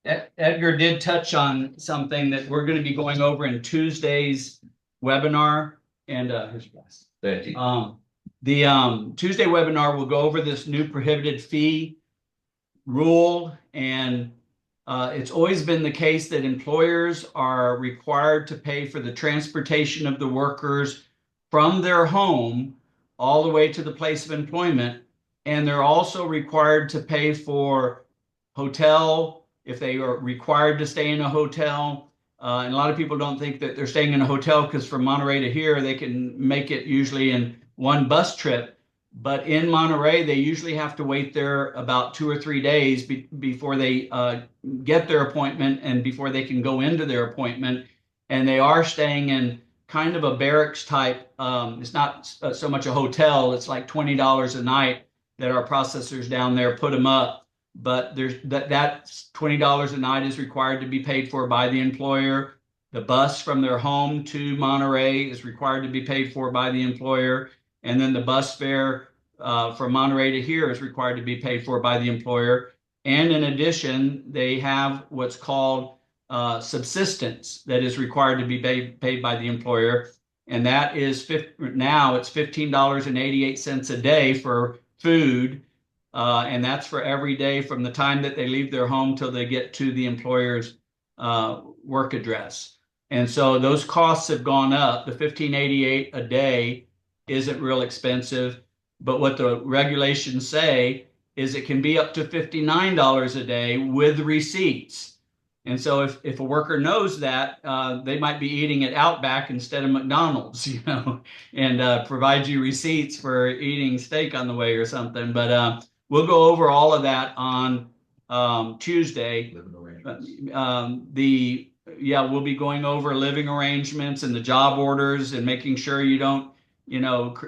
Edgar did touch on something that we're going to be going over in Tuesday's webinar, and here's your glass. Thank you. The Tuesday webinar will go over this new prohibited fee rule, and it's always been the case that employers are required to pay for the transportation of the workers from their home all the way to the place of employment, and they're also required to pay for hotel if they are required to stay in a hotel. And a lot of people don't think that they're staying in a hotel because from Monterey to here, they can make it usually in one bus trip. But in Monterey, they usually have to wait there about 2 or 3 days before they get their appointment and before they can go into their appointment. And they are staying in kind of a barracks type. It's not so much a hotel. It's like $20 a night that our processors down there put them up. But there's that $20 a night is required to be paid for by the employer. The bus from their home to Monterey is required to be paid for by the employer. And then the bus fare from Monterey to here is required to be paid for by the employer. And in addition, they have what's called subsistence that is required to be paid by the employer. And that is now it's $15.88 a day for food. And that's for every day from the time that they leave their home till they get to the employer's work address. And so those costs have gone up. The $15.88 a day isn't real expensive, but what the regulations say is it can be up to $59 a day with receipts. And so if a worker knows that, they might be eating at Outback instead of McDonald's, and provide you receipts for eating steak on the way or something. But we'll go over all of that on Tuesday. We'll be going over living arrangements and the job orders and making sure you don't,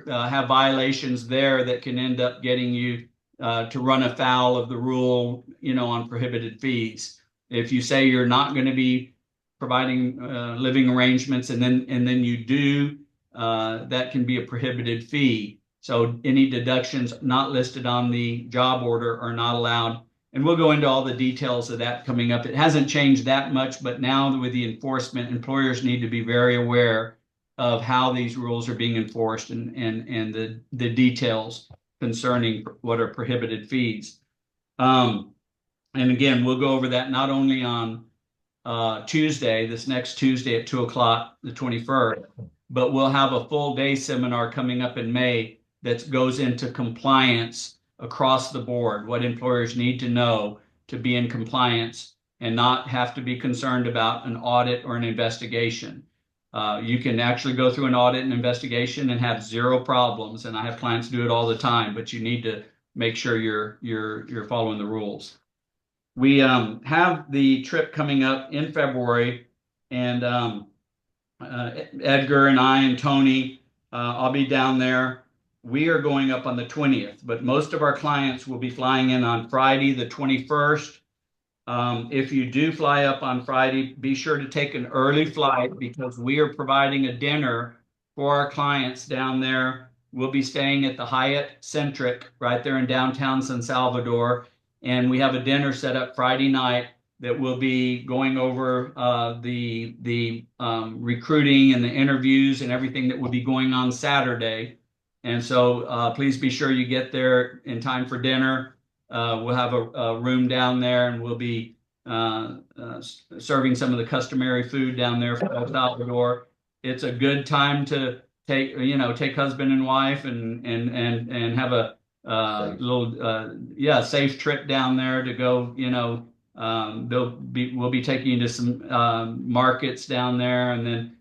have violations there that can end up getting you to run afoul of the rule, on prohibited fees. If you say you're not going to be providing living arrangements and then you do, that can be a prohibited fee. So any deductions not listed on the job order are not allowed. And we'll go into all the details of that coming up. It hasn't changed that much, but now with the enforcement, employers need to be very aware of how these rules are being enforced and the details concerning what are prohibited fees. And again, we'll go over that not only on Tuesday, this next Tuesday at 2:00, the 21st, but we'll have a full day seminar coming up in May that goes into compliance across the board, what employers need to know to be in compliance and not have to be concerned about an audit or an investigation. You can actually go through an audit and investigation and have zero problems, and I have clients do it all the time, but you need to make sure you're following the rules. We have the trip coming up in February, and Edgar and I and Tony, I'll be down there. We are going up on the 20th, but most of our clients will be flying in on Friday, the 21st. If you do fly up on Friday, be sure to take an early flight because we are providing a dinner for our clients down there. We'll be staying at the Hyatt Centric right there in downtown San Salvador. And we have a dinner set up Friday night that will be going over the recruiting and the interviews and everything that will be going on Saturday. And so please be sure you get there in time for dinner. We'll have a room down there, and we'll be serving some of the customary food down there for El Salvador. It's a good time to take husband and wife and have a little safe trip down there to go. We'll be taking you to some markets down there, and then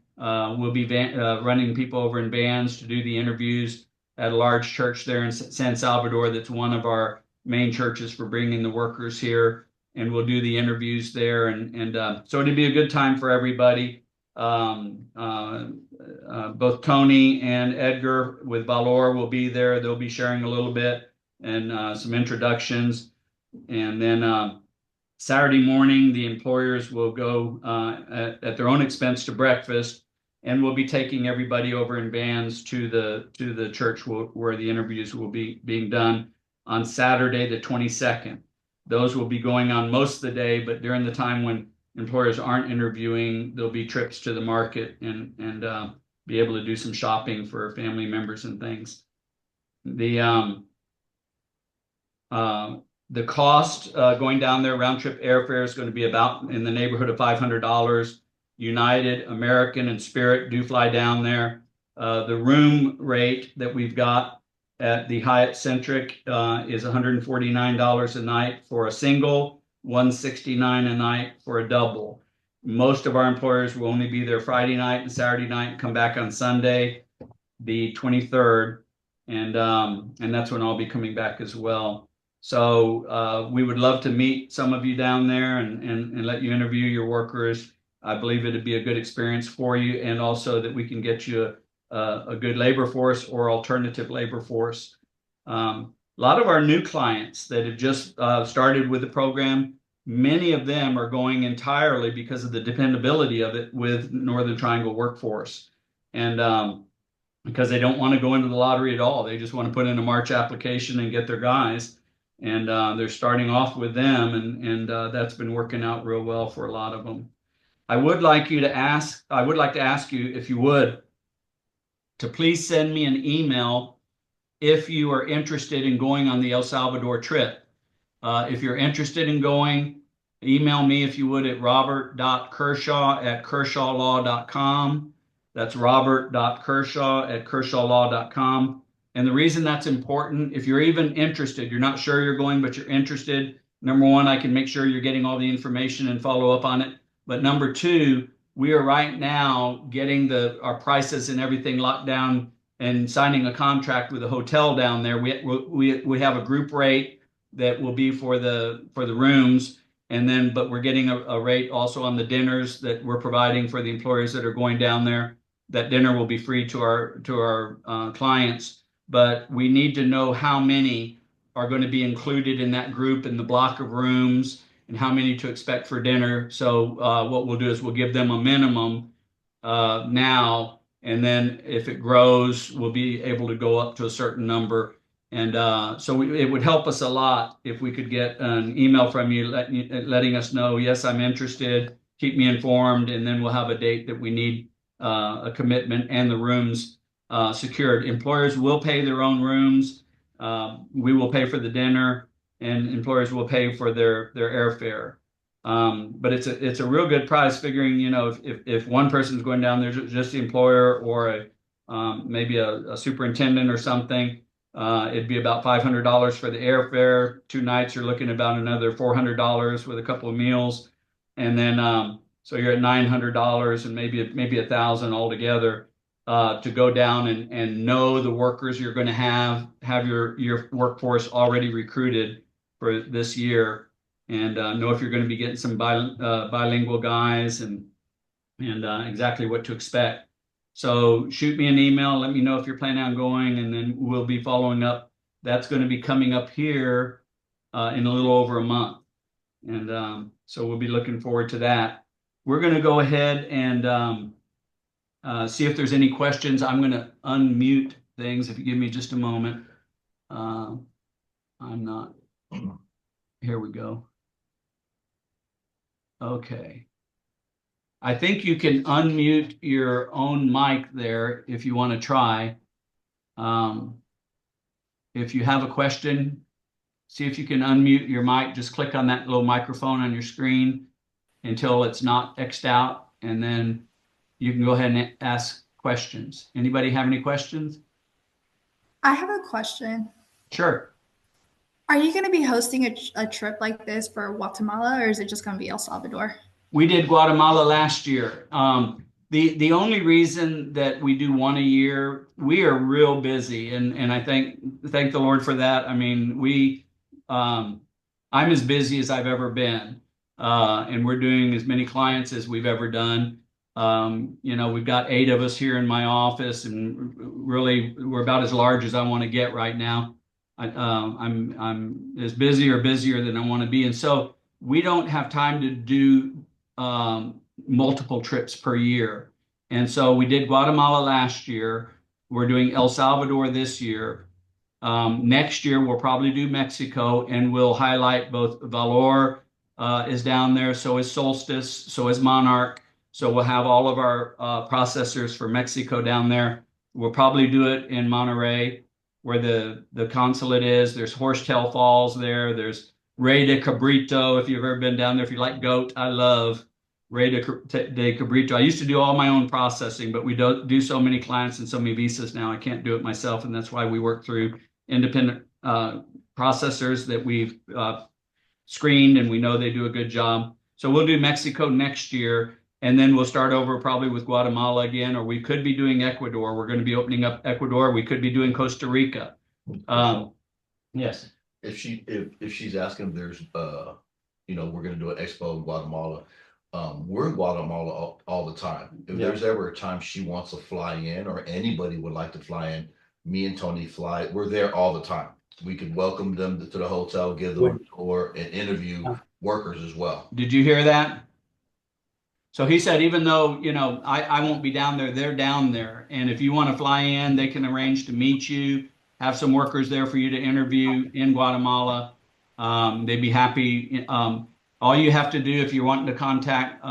we'll be running people over in vans to do the interviews at a large church there in San Salvador. That's one of our main churches for bringing the workers here, and we'll do the interviews there. And so it'll be a good time for everybody. Both Tony and Edgar with Valor will be there. They'll be sharing a little bit and some introductions. And then Saturday morning, the employers will go at their own expense to breakfast, and we'll be taking everybody over in vans to the church where the interviews will be being done on Saturday, the 22nd. Those will be going on most of the day, but during the time when employers aren't interviewing, there'll be trips to the market and be able to do some shopping for family members and things. The cost going down there, round trip airfare is going to be about in the neighborhood of $500. United, American, and Spirit do fly down there. The room rate that we've got at the Hyatt Centric is $149 a night for a single, $169 a night for a double. Most of our employers will only be there Friday night and Saturday night and come back on Sunday, the 23rd, and that's when I'll be coming back as well. So we would love to meet some of you down there and let you interview your workers. I believe it'd be a good experience for you, and also that we can get you a good labor force or alternative labor force. A lot of our new clients that have just started with the program, many of them are going entirely because of the dependability of it with Northern Triangle Workforce. And because they don't want to go into the lottery at all. They just want to put in a March application and get their guys. And they're starting off with them, and that's been working out real well for a lot of them. I would like to ask you, if you would, to please send me an email if you are interested in going on the El Salvador trip. If you're interested in going, email me if you would at robert.kershaw@kershawlaw.com. That's robert.kershaw@kershawlaw.com. And the reason that's important, if you're even interested, you're not sure you're going, but you're interested, number one, I can make sure you're getting all the information and follow up on it. But number two, we are right now getting our prices and everything locked down and signing a contract with a hotel down there. We have a group rate that will be for the rooms, and then but we're getting a rate also on the dinners that we're providing for the employees that are going down there. That dinner will be free to our clients, but we need to know how many are going to be included in that group in the block of rooms and how many to expect for dinner. So what we'll do is we'll give them a minimum now, and then if it grows, we'll be able to go up to a certain number. And so it would help us a lot if we could get an email from you letting us know, yes, I'm interested, keep me informed, and then we'll have a date that we need a commitment and the rooms secured. Employers will pay their own rooms. We will pay for the dinner, and employers will pay for their airfare. But it's a real good price, figuring, if one person's going down there, just the employer or maybe a superintendent or something, it'd be about $500 for the airfare. 2 nights, you're looking about another $400 with a couple of meals, and then so you're at $900 and maybe $1,000 altogether to go down and know the workers you're going to have your workforce already recruited for this year, and know if you're going to be getting some bilingual guys and exactly what to expect. So shoot me an email, let me know if you're planning on going, and then we'll be following up. That's going to be coming up here in a little over a month. And so we'll be looking forward to that. We're going to go ahead and see if there's any questions. I'm going to unmute things if you give me just a moment. I'm not. Here we go. Okay. I think you can unmute your own mic there if you want to try. If you have a question, see if you can unmute your mic. Just click on that little microphone on your screen until it's not X'd out, and then you can go ahead and ask questions. Anybody have any questions? I have a question. Sure. Are you going to be hosting a trip like this for Guatemala, or is it just going to be El Salvador? We did Guatemala last year. The only reason that we do one a year, we are real busy, and I thank the Lord for that. I mean, I'm as busy as I've ever been, and we're doing as many clients as we've ever done. We've got 8 of us here in my office, and really we're about as large as I want to get right now. I'm as busy or busier than I want to be, and so we don't have time to do multiple trips per year. And so we did Guatemala last year. We're doing El Salvador this year. Next year, we'll probably do Mexico, and we'll highlight both Valor is down there, so is Solstice, so is Monarch. So we'll have all of our processors for Mexico down there. We'll probably do it in Monterrey, where the consulate is. There's Horsetail Falls there. There's Rey de Cabrito, if you've ever been down there. If you like goat, I love Rey de Cabrito. I used to do all my own processing, but we don't do so many clients and so many visas now. I can't do it myself, and that's why we work through independent processors that we've screened, and we know they do a good job. So we'll do Mexico next year, and then we'll start over probably with Guatemala again, or we could be doing Ecuador. We're going to be opening up Ecuador. We could be doing Costa Rica. Yes. If she's asking if there's we're gonna do an expo in Guatemala. We're in Guatemala all the time. If there's ever a time she wants to fly in, or anybody would like to fly in, me and Tony fly. We're there all the time. We could welcome them to the hotel, give them a tour, and interview workers as well. Did you hear that? So he said, even though, I won't be down there, they're down there. And if you want to fly in, they can arrange to meet you, have some workers there for you to interview in Guatemala. They'd be happy. All you have to do if you're wanting to contact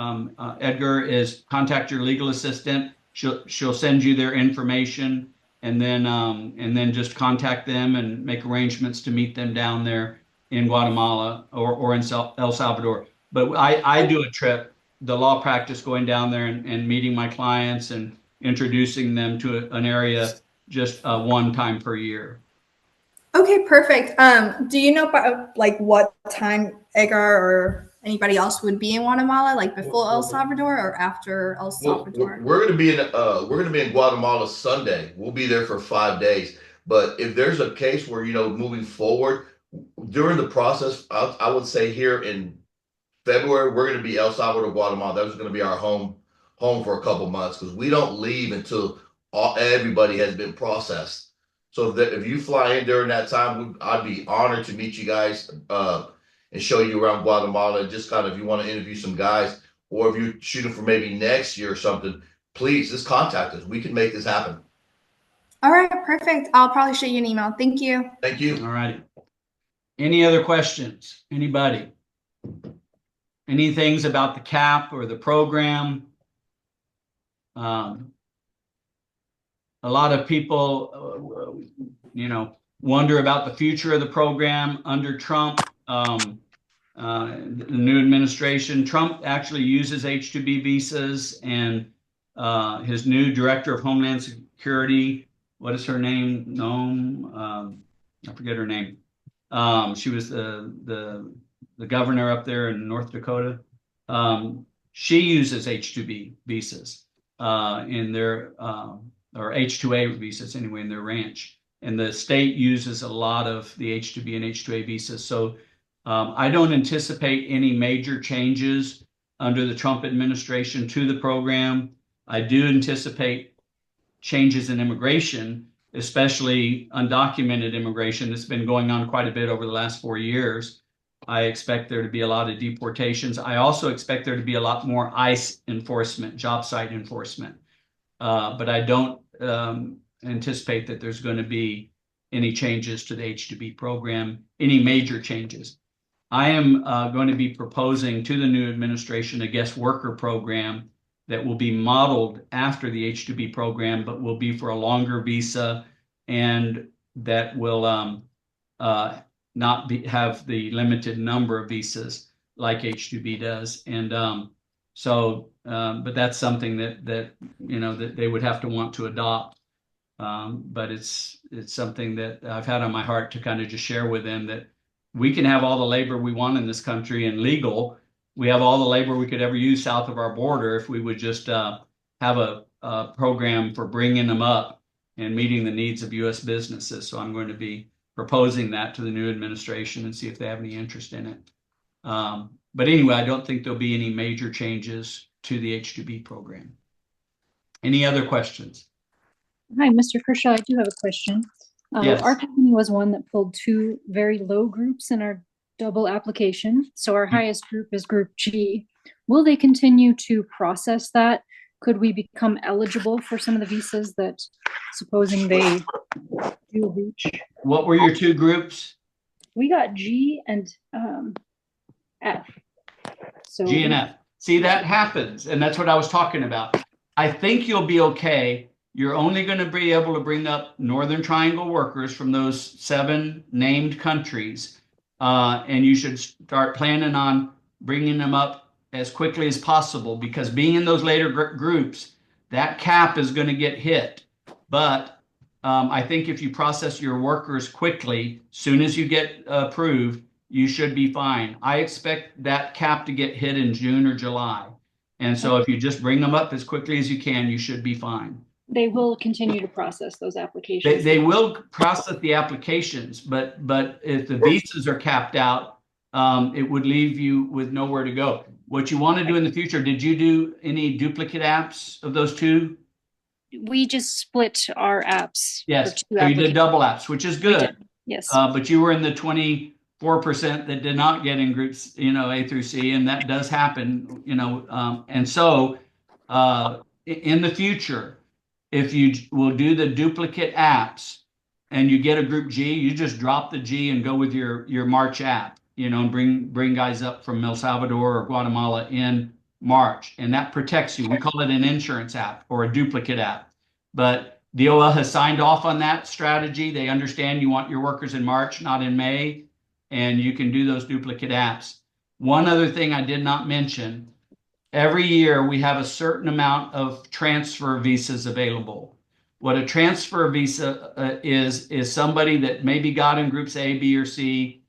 Edgar is contact your legal assistant. She'll send you their information, and then just contact them and make arrangements to meet them down there in Guatemala or in El Salvador. But I do a trip, the law practice, going down there and meeting my clients and introducing them to an area just one time per year. Okay, perfect. Do you know like what time Edgar or anybody else would be in Guatemala, like before El Salvador or after El Well, Salvador? we're gonna be in Guatemala Sunday. We'll be there for 5 days. But if there's a case where, moving forward during the process, I would say here in February, we're going to be El Salvador, Guatemala. That's going to be our home for a couple months because we don't leave until everybody has been processed. So if you fly in during that time, I'd be honored to meet you guys and show you around Guatemala. And just kind of, if you want to interview some guys, or if you're shooting for maybe next year or something, please just contact us. We can make this happen. All right, perfect. I'll probably shoot you an email. Thank you. Thank you. All righty. Any other questions? Anybody? Any things about the cap or the program? A lot of people, wonder about the future of the program under Trump, the new administration. Trump actually uses H2B visas, and his new director of Homeland Security, what is her name? Noam, I forget her name. She was the governor up there in North Dakota. She uses H2B visas in their or H2A visas anyway in their ranch, and the state uses a lot of the H2B and H2A visas. So I don't anticipate any major changes under the Trump administration to the program. I do anticipate changes in immigration, especially undocumented immigration that's been going on quite a bit over the last 4 years. I expect there to be a lot of deportations. I also expect there to be a lot more ICE enforcement, job site enforcement. But I don't anticipate that there's going to be any changes to the H2B program, any major changes. I am going to be proposing to the new administration a guest worker program that will be modeled after the H2B program, but will be for a longer visa, and that will not have the limited number of visas like H2B does. And but that's something that they would have to want to adopt. But it's something that I've had on my heart to kind of just share with them, that we can have all the labor we want in this country and legal. We have all the labor we could ever use south of our border if we would just have a program for bringing them up and meeting the needs of U.S. businesses. So I'm going to be proposing that to the new administration and see if they have any interest in it. But anyway, I don't think there'll be any major changes to the H2B program. Any other questions? Hi, Mr. Kershaw, I do have a question. Yes. Our company was one that pulled 2 very low groups in our double application. So our highest group is Group G. Will they continue to process that? Could we become eligible for some of the visas that, supposing they do reach? What were your 2 groups? We got G and F. So G and F. See, that happens, and that's what I was talking about. I think you'll be okay. You're only going to be able to bring up Northern Triangle workers from those 7 named countries, and you should start planning on bringing them up as quickly as possible, because being in those later groups, that cap is going to get hit. But I think if you process your workers quickly, soon as you get approved, you should be fine. I expect that cap to get hit in June or July. And so if you just bring them up as quickly as you can, you should be fine. they will continue to process those applications. They will process the applications, but if the visas are capped out, it would leave you with nowhere to go. What you want to do in the future, did you do any duplicate apps of those 2? We just split our apps. Yes, For 2 so you did double apps, which is good. Yes. But you were in the 24% that did not get in groups, A through C, and that does happen, and so in the future, if you will do the duplicate apps and you get a group G, you just drop the G and go with your March app, and bring guys up from El Salvador or Guatemala in March, and that protects you. We call it an insurance app or a duplicate app, but DOL has signed off on that strategy. They understand you want your workers in March, not in May, and you can do those duplicate apps. One other thing I did not mention, every year we have a certain amount of transfer visas available. What a transfer visa is somebody that maybe got in groups A, B, or C,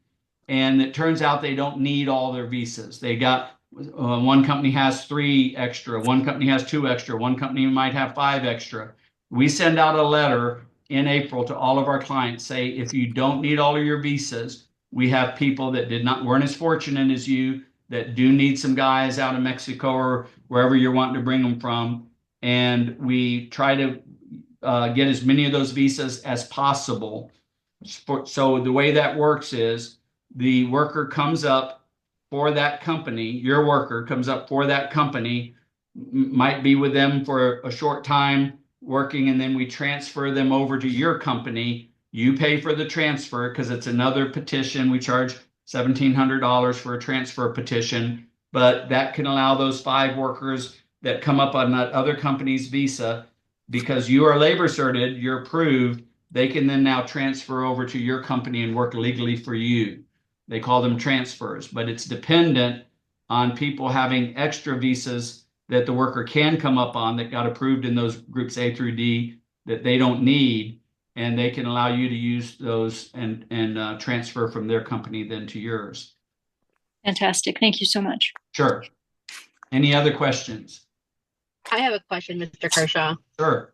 and it turns out they don't need all their visas. They got one company has 3 extra, one company has 2 extra, one company might have 5 extra. We send out a letter in April to all of our clients, say, if you don't need all of your visas, we have people that weren't as fortunate as you, that do need some guys out of Mexico or wherever you're wanting to bring them from. And we try to get as many of those visas as possible. So the way that works is the worker comes up for that company, your worker comes up for that company, might be with them for a short time working, and then we transfer them over to your company. You pay for the transfer because it's another petition. We charge $1,700 for a transfer petition, but that can allow those 5 workers that come up on that other company's visa, because you are labor certified, you're approved, they can then now transfer over to your company and work legally for you. They call them transfers, but it's dependent on people having extra visas that the worker can come up on that got approved in those groups A through D that they don't need, and they can allow you to use those and transfer from their company then to yours. Fantastic. Thank you so much. Sure. Any other questions? I have a question, Mr. Kershaw. Sure.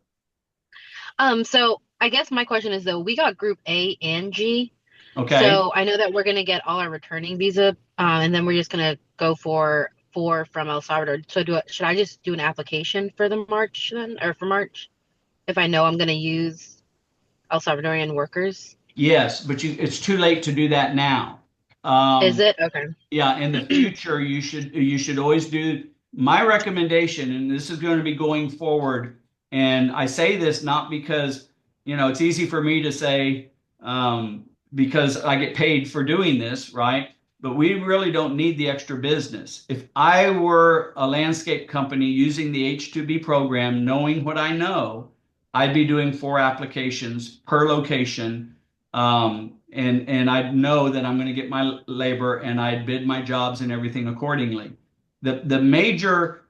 So I guess my question is though, we got group A and G. Okay. So I know that we're gonna get all our returning visa, and then we're just gonna go for 4 from El Salvador. So should I just do an application for the March then, or for March, if I know I'm gonna use El Salvadorian workers? Yes, but it's too late to do that now. Is it? Okay. Yeah, in the future, you should always do my recommendation, and this is going to be going forward. And I say this not because, it's easy for me to say, because I get paid for doing this, right? But we really don't need the extra business. If I were a landscape company using the H2B program, knowing what I know, I'd be doing 4 applications per location. And I'd know that I'm going to get my labor, and I'd bid my jobs and everything accordingly. The major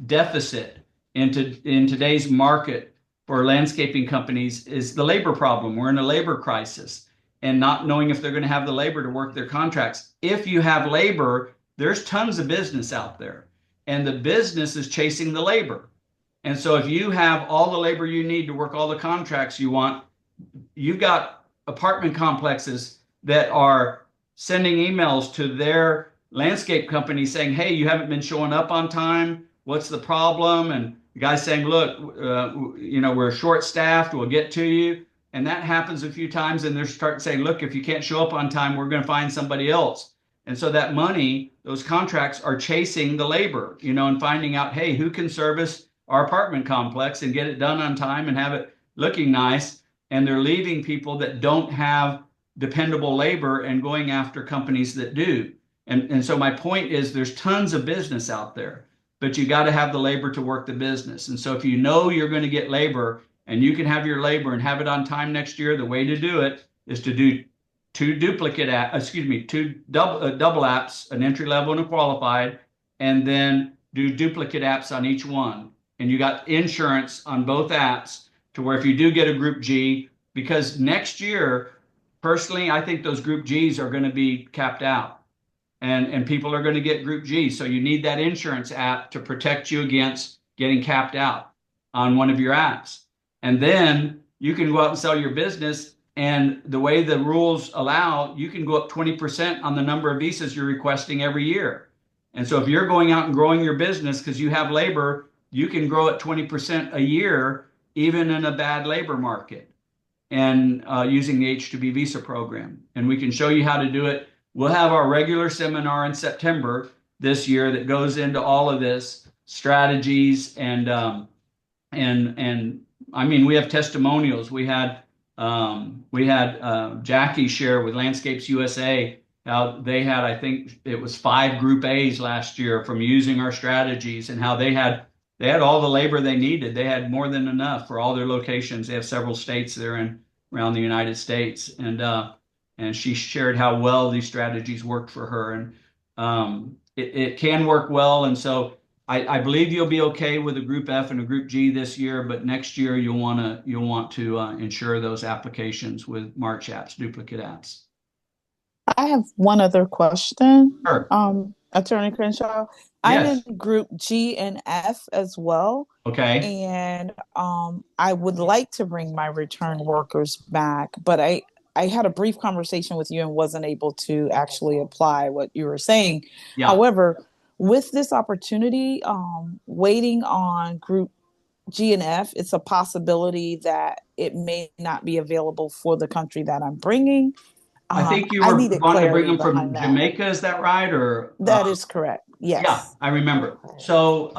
deficit in today's market for landscaping companies is the labor problem. We're in a labor crisis, and not knowing if they're going to have the labor to work their contracts. If you have labor, there's tons of business out there, and the business is chasing the labor. And so if you have all the labor you need to work all the contracts you want, you've got apartment complexes that are sending emails to their landscape company saying, hey, you haven't been showing up on time. What's the problem? And the guy's saying, look, we're short staffed. We'll get to you. And that happens a few times. And they're starting to say, look, if you can't show up on time, we're going to find somebody else. And so that money, those contracts are chasing the labor, and finding out, hey, who can service our apartment complex and get it done on time and have it looking nice. And they're leaving people that don't have dependable labor and going after companies that do. And so my point is there's tons of business out there, but you got to have the labor to work the business. And so if you know you're going to get labor and you can have your labor and have it on time next year, the way to do it is to do 2 double apps, an entry level and a qualified, and then do duplicate apps on each one. And you got insurance on both apps to where if you do get a group G, because next year, personally, I think those group Gs are going to be capped out, and people are going to get group G. So you need that insurance app to protect you against getting capped out on one of your apps. And then you can go out and sell your business. And the way the rules allow, you can go up 20% on the number of visas you're requesting every year. And so if you're going out and growing your business because you have labor, you can grow at 20% a year, even in a bad labor market, and using the H2B visa program. And we can show you how to do it. We'll have our regular seminar in September this year that goes into all of this strategies and I mean, we have testimonials. We had Jackie share with Landscapes USA how they had, I think it was 5 group A's last year from using our strategies, and how they had all the labor they needed. They had more than enough for all their locations. They have several states they're in around the United States. And and she shared how well these strategies worked for her. And it can work well. And so I believe you'll be okay with a Group F and a Group G this year, but next year you'll want to insure those applications with March apps, duplicate apps. I have one other question, Sure. Attorney Crenshaw. I'm Yes. in Group G and F as well, Okay. and I would like to bring my return workers back, but I had a brief conversation with you and wasn't able to actually apply what you were saying. Yeah. However, with this opportunity, waiting on Group G and F, it's a possibility that it may not be available for the country that I'm bringing. I think you I were needed wanting to bring clarity them from behind that. Jamaica, is that right? Or That is correct. yeah, Yes. I remember. So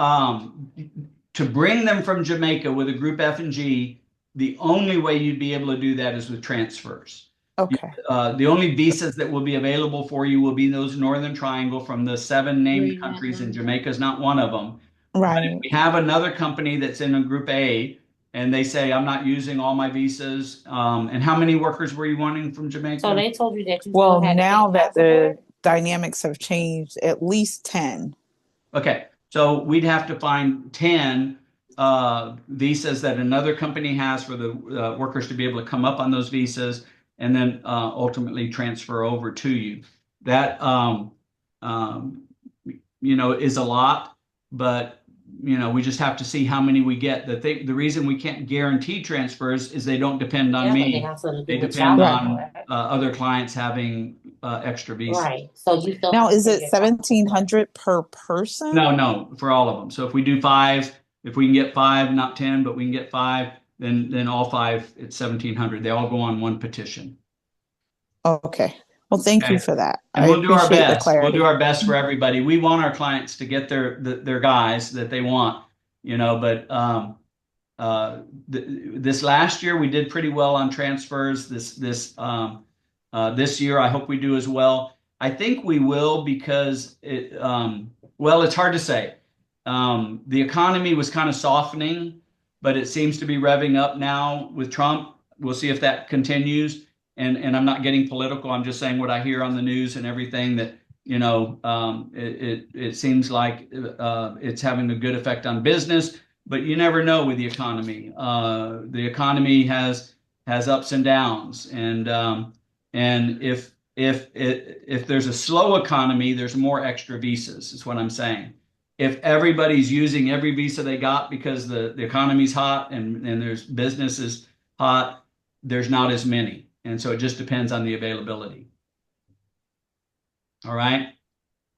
to bring them from Jamaica with a Group F and G, the only way you'd be able to do that is with transfers. Okay. The only visas that will be available for you will be those Northern Triangle from the 7 named countries, and Jamaica is not one of them. But if Right. we have another company that's in a Group A, and they say, I'm not using all my visas. And how many workers were you wanting from Jamaica? So they told you that you Well, still had to now get that passport? the dynamics have changed, at least 10. Okay, so we'd have to find 10 visas that another company has for the workers to be able to come up on those visas and then ultimately transfer over to you. That, is a lot, but we just have to see how many we get. The reason we can't guarantee transfers is they don't depend on Yeah, but they me. have something to They do with depend y'all, on right? other clients having extra visas. Right. So you still Now, have to is get it your 1,700 per person? No, for all of them. So if we do 5, if we can get 5, not 10, but we can get 5, then all 5, it's 1,700. They all go on one petition. Okay. Well, thank you Okay. for that. And I we'll do our appreciate the best. We'll clarity. do our best for everybody. We want our clients to get their guys that they want, but this last year we did pretty well on transfers. This year I hope we do as well. I think we will because it's hard to say. The economy was kind of softening, but it seems to be revving up now with Trump. We'll see if that continues. And I'm not getting political. I'm just saying what I hear on the news and everything that it seems like it's having a good effect on business. But you never know with the economy. The economy has ups and downs, and if there's a slow economy, there's more extra visas. Is what I'm saying. If everybody's using every visa they got because the economy's hot and there's business is hot, there's not as many, and so it just depends on the availability. All right.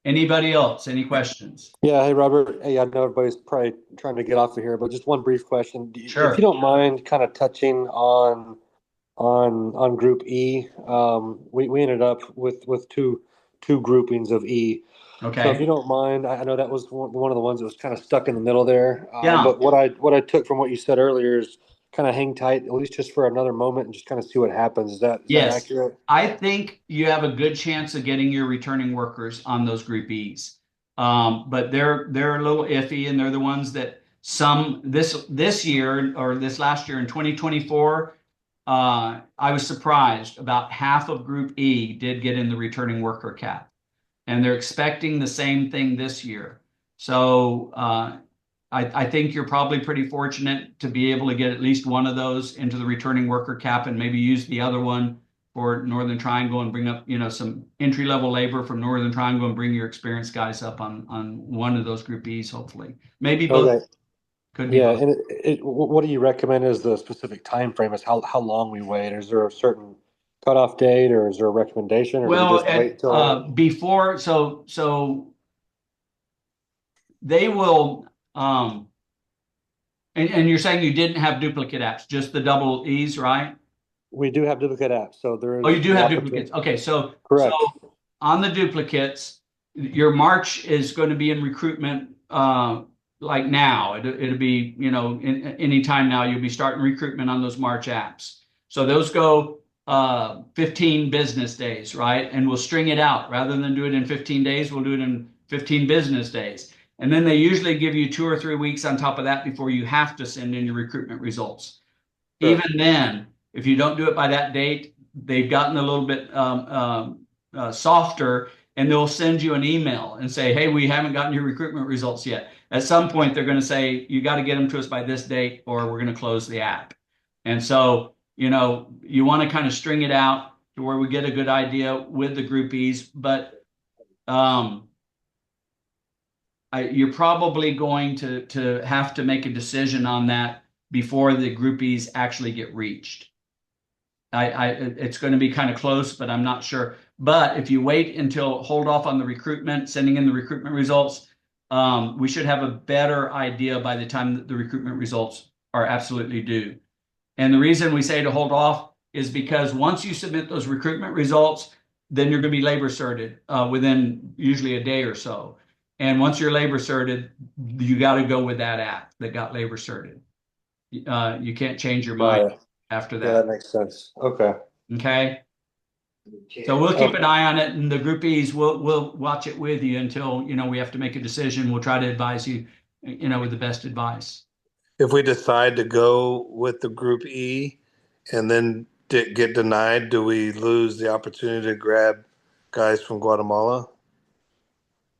Anybody else? Any questions? Yeah, hey Robert. Hey, I know everybody's probably trying to get off of here, but just one brief question. Sure. If you don't mind kind of touching on Group E, we ended up with two groupings of E. Okay. So if you don't mind, I know that was one of the ones that was kind of stuck in the middle there. Yeah. But what I took from what you said earlier is kind of hang tight, at least just for another moment, and just kind of see what happens. Is that accurate? I think you have a good chance of getting your returning workers on those Group E's. But they're a little iffy, and they're the ones that this year or this last year in 2024, I was surprised about half of Group E did get in the returning worker cap, and they're expecting the same thing this year. So I think you're probably pretty fortunate to be able to get at least one of those into the returning worker cap and maybe use the other one for Northern Triangle and bring up, some entry-level labor from Northern Triangle and bring your experienced guys up on one of those Group E's, hopefully. Maybe both. Okay. Could be Yeah, both. and what do you recommend as the specific time frame? Is how long we wait? Is there a certain cutoff date, or is there a recommendation, or do we Well, just wait till? before, so they will, and you're saying you didn't have duplicate apps, just the double E's, right? We do have duplicate apps, so there is. Oh, you do the have opportunity- duplicates. Okay, so Correct. So on the duplicates, your March is going to be in recruitment like now. It'll be, any time now you'll be starting recruitment on those March apps. So those go 15 business days, right? And we'll string it out. Rather than do it in 15 days, we'll do it in 15 business days. And then they usually give you 2 or 3 weeks on top of that before you have to send in your recruitment results. Sure. Even then, if you don't do it by that date, they've gotten a little bit softer, and they'll send you an email and say, hey, we haven't gotten your recruitment results yet. At some point, they're going to say, you got to get them to us by this date, or we're going to close the app. And so, you want to kind of string it out to where we get a good idea with the groupies, but you're probably going to have to make a decision on that before the groupies actually get reached. It's going to be kind of close, but I'm not sure. But if you wait until hold off on the recruitment, sending in the recruitment results, we should have a better idea by the time that the recruitment results are absolutely due. And the reason we say to hold off is because once you submit those recruitment results, then you're going to be labor certed within usually a day or so. And once you're labor certed, you got to go with that app that got labor certed. You can't change your mind after that. Yeah, that makes sense. Okay. Okay. So we'll keep an eye on it, and the groupies we'll watch it with you until we have to make a decision. We'll try to advise you, with the best advice. If we decide to go with the Group E and then get denied, do we lose the opportunity to grab guys from Guatemala?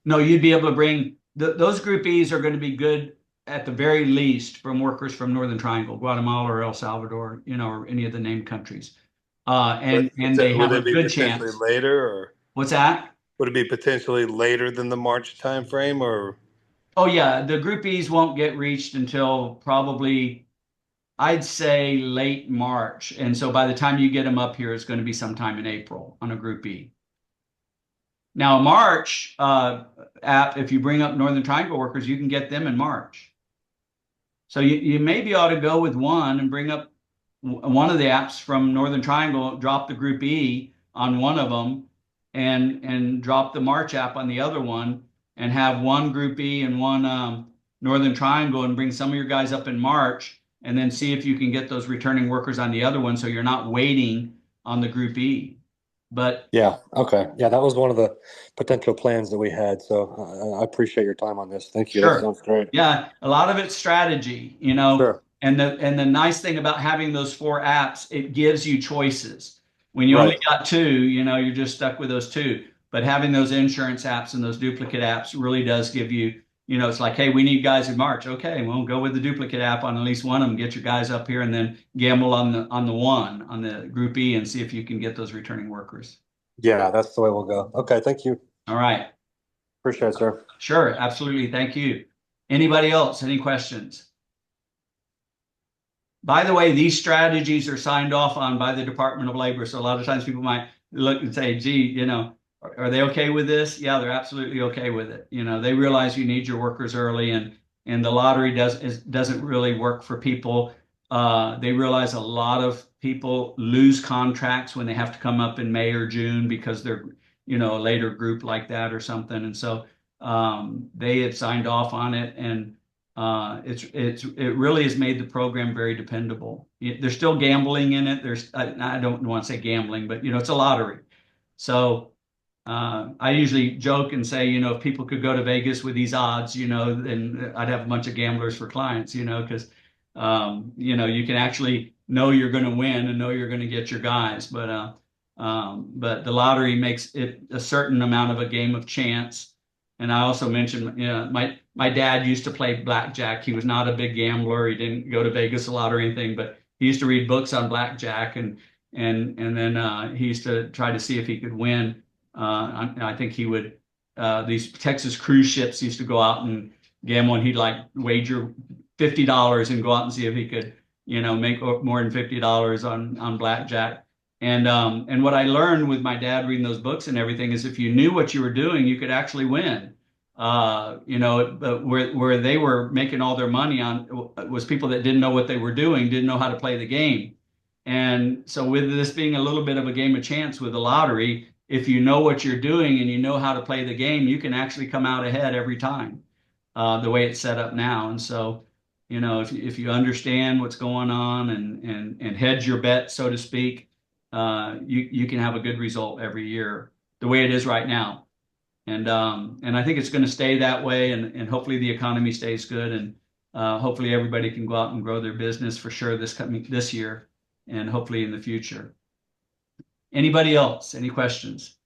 No, you'd be able to bring those groupies are going to be good at the very least from workers from Northern Triangle, Guatemala or El Salvador, or any of the named countries. And they have a good chance. Later, or what's that? Would it be potentially later than the March timeframe, or? Oh yeah, the groupies won't get reached until probably, I'd say, late March. And so by the time you get them up here, it's going to be sometime in April on a Group E. Now, March app, if you bring up Northern Triangle workers, you can get them in March. So you maybe ought to go with one and bring up one of the apps from Northern Triangle, drop the Group E on one of them, and drop the March app on the other one, and have one Group E and one Northern Triangle, and bring some of your guys up in March, and then see if you can get those returning workers on the other one, so you're not waiting on the Group E. But yeah, okay, yeah, that was one of the potential plans that we had. So I appreciate your time on this. Thank you. Sure. That sounds great. Yeah, a lot of it's strategy, Sure. And the nice thing about having those 4 apps, it gives you choices. When you only got 2, you're just stuck with those 2. But having those insurance apps and those duplicate apps really does give you, it's like, hey, we need guys in March. Okay, we'll go with the duplicate app on at least one of them, get your guys up here, and then gamble on the Group E, and see if you can get those returning workers. Yeah, that's the way we'll go. Okay, thank you. All right. Appreciate it, sir. Sure, absolutely. Thank you. Anybody else? Any questions? By the way, these strategies are signed off on by the Department of Labor. So a lot of times people might look and say, gee, are they okay with this? Yeah, they're absolutely okay with it. They realize you need your workers early, and the lottery doesn't really work for people. They realize a lot of people lose contracts when they have to come up in May or June because they're, a later group like that or something. And so they had signed off on it, and it really has made the program very dependable. There's still gambling in it. I don't want to say gambling, but it's a lottery. So I usually joke and say, if people could go to Vegas with these odds, then I'd have a bunch of gamblers for clients, because you can actually know you're going to win and know you're going to get your guys. But the lottery makes it a certain amount of a game of chance. And I also mentioned, my dad used to play blackjack. He was not a big gambler. He didn't go to Vegas a lot or anything, but he used to read books on blackjack, and then he used to try to see if he could win. I think he would. These Texas cruise ships used to go out and gamble, and he'd wager $50 and go out and see if he could, make more than $50 on blackjack. And what I learned with my dad reading those books and everything is if you knew what you were doing, you could actually win. But where they were making all their money on was people that didn't know what they were doing, didn't know how to play the game. And so with this being a little bit of a game of chance with the lottery, if you know what you're doing and you know how to play the game, you can actually come out ahead every time, the way it's set up now. And so, if you understand what's going on and hedge your bet, so to speak, you can have a good result every year the way it is right now. And I think it's going to stay that way, and hopefully the economy stays good, and hopefully everybody can go out and grow their business for sure this year and hopefully in the future. Anybody else? Any questions?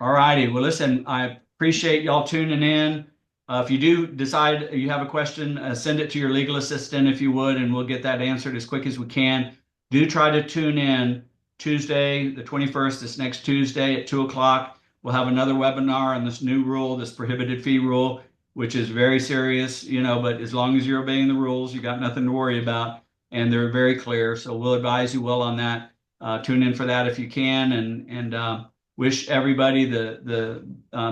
All righty. Well, listen, I appreciate y'all tuning in. If you do decide you have a question, send it to your legal assistant if you would, and we'll get that answered as quick as we can. Do try to tune in Tuesday, the 21st, this next Tuesday at 2 o'clock. We'll have another webinar on this new rule, this prohibited fee rule, which is very serious, but as long as you're obeying the rules, you got nothing to worry about. And they're very clear. So we'll advise you well on that. Tune in for that if you can, and wish everybody the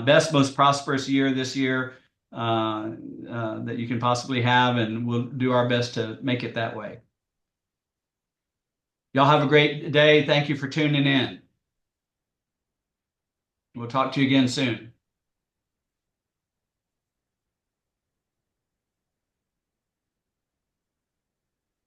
best, most prosperous year this year that you can possibly have, and we'll do our best to make it that way. Y'all have a great day. Thank you for tuning in. We'll talk to you again soon.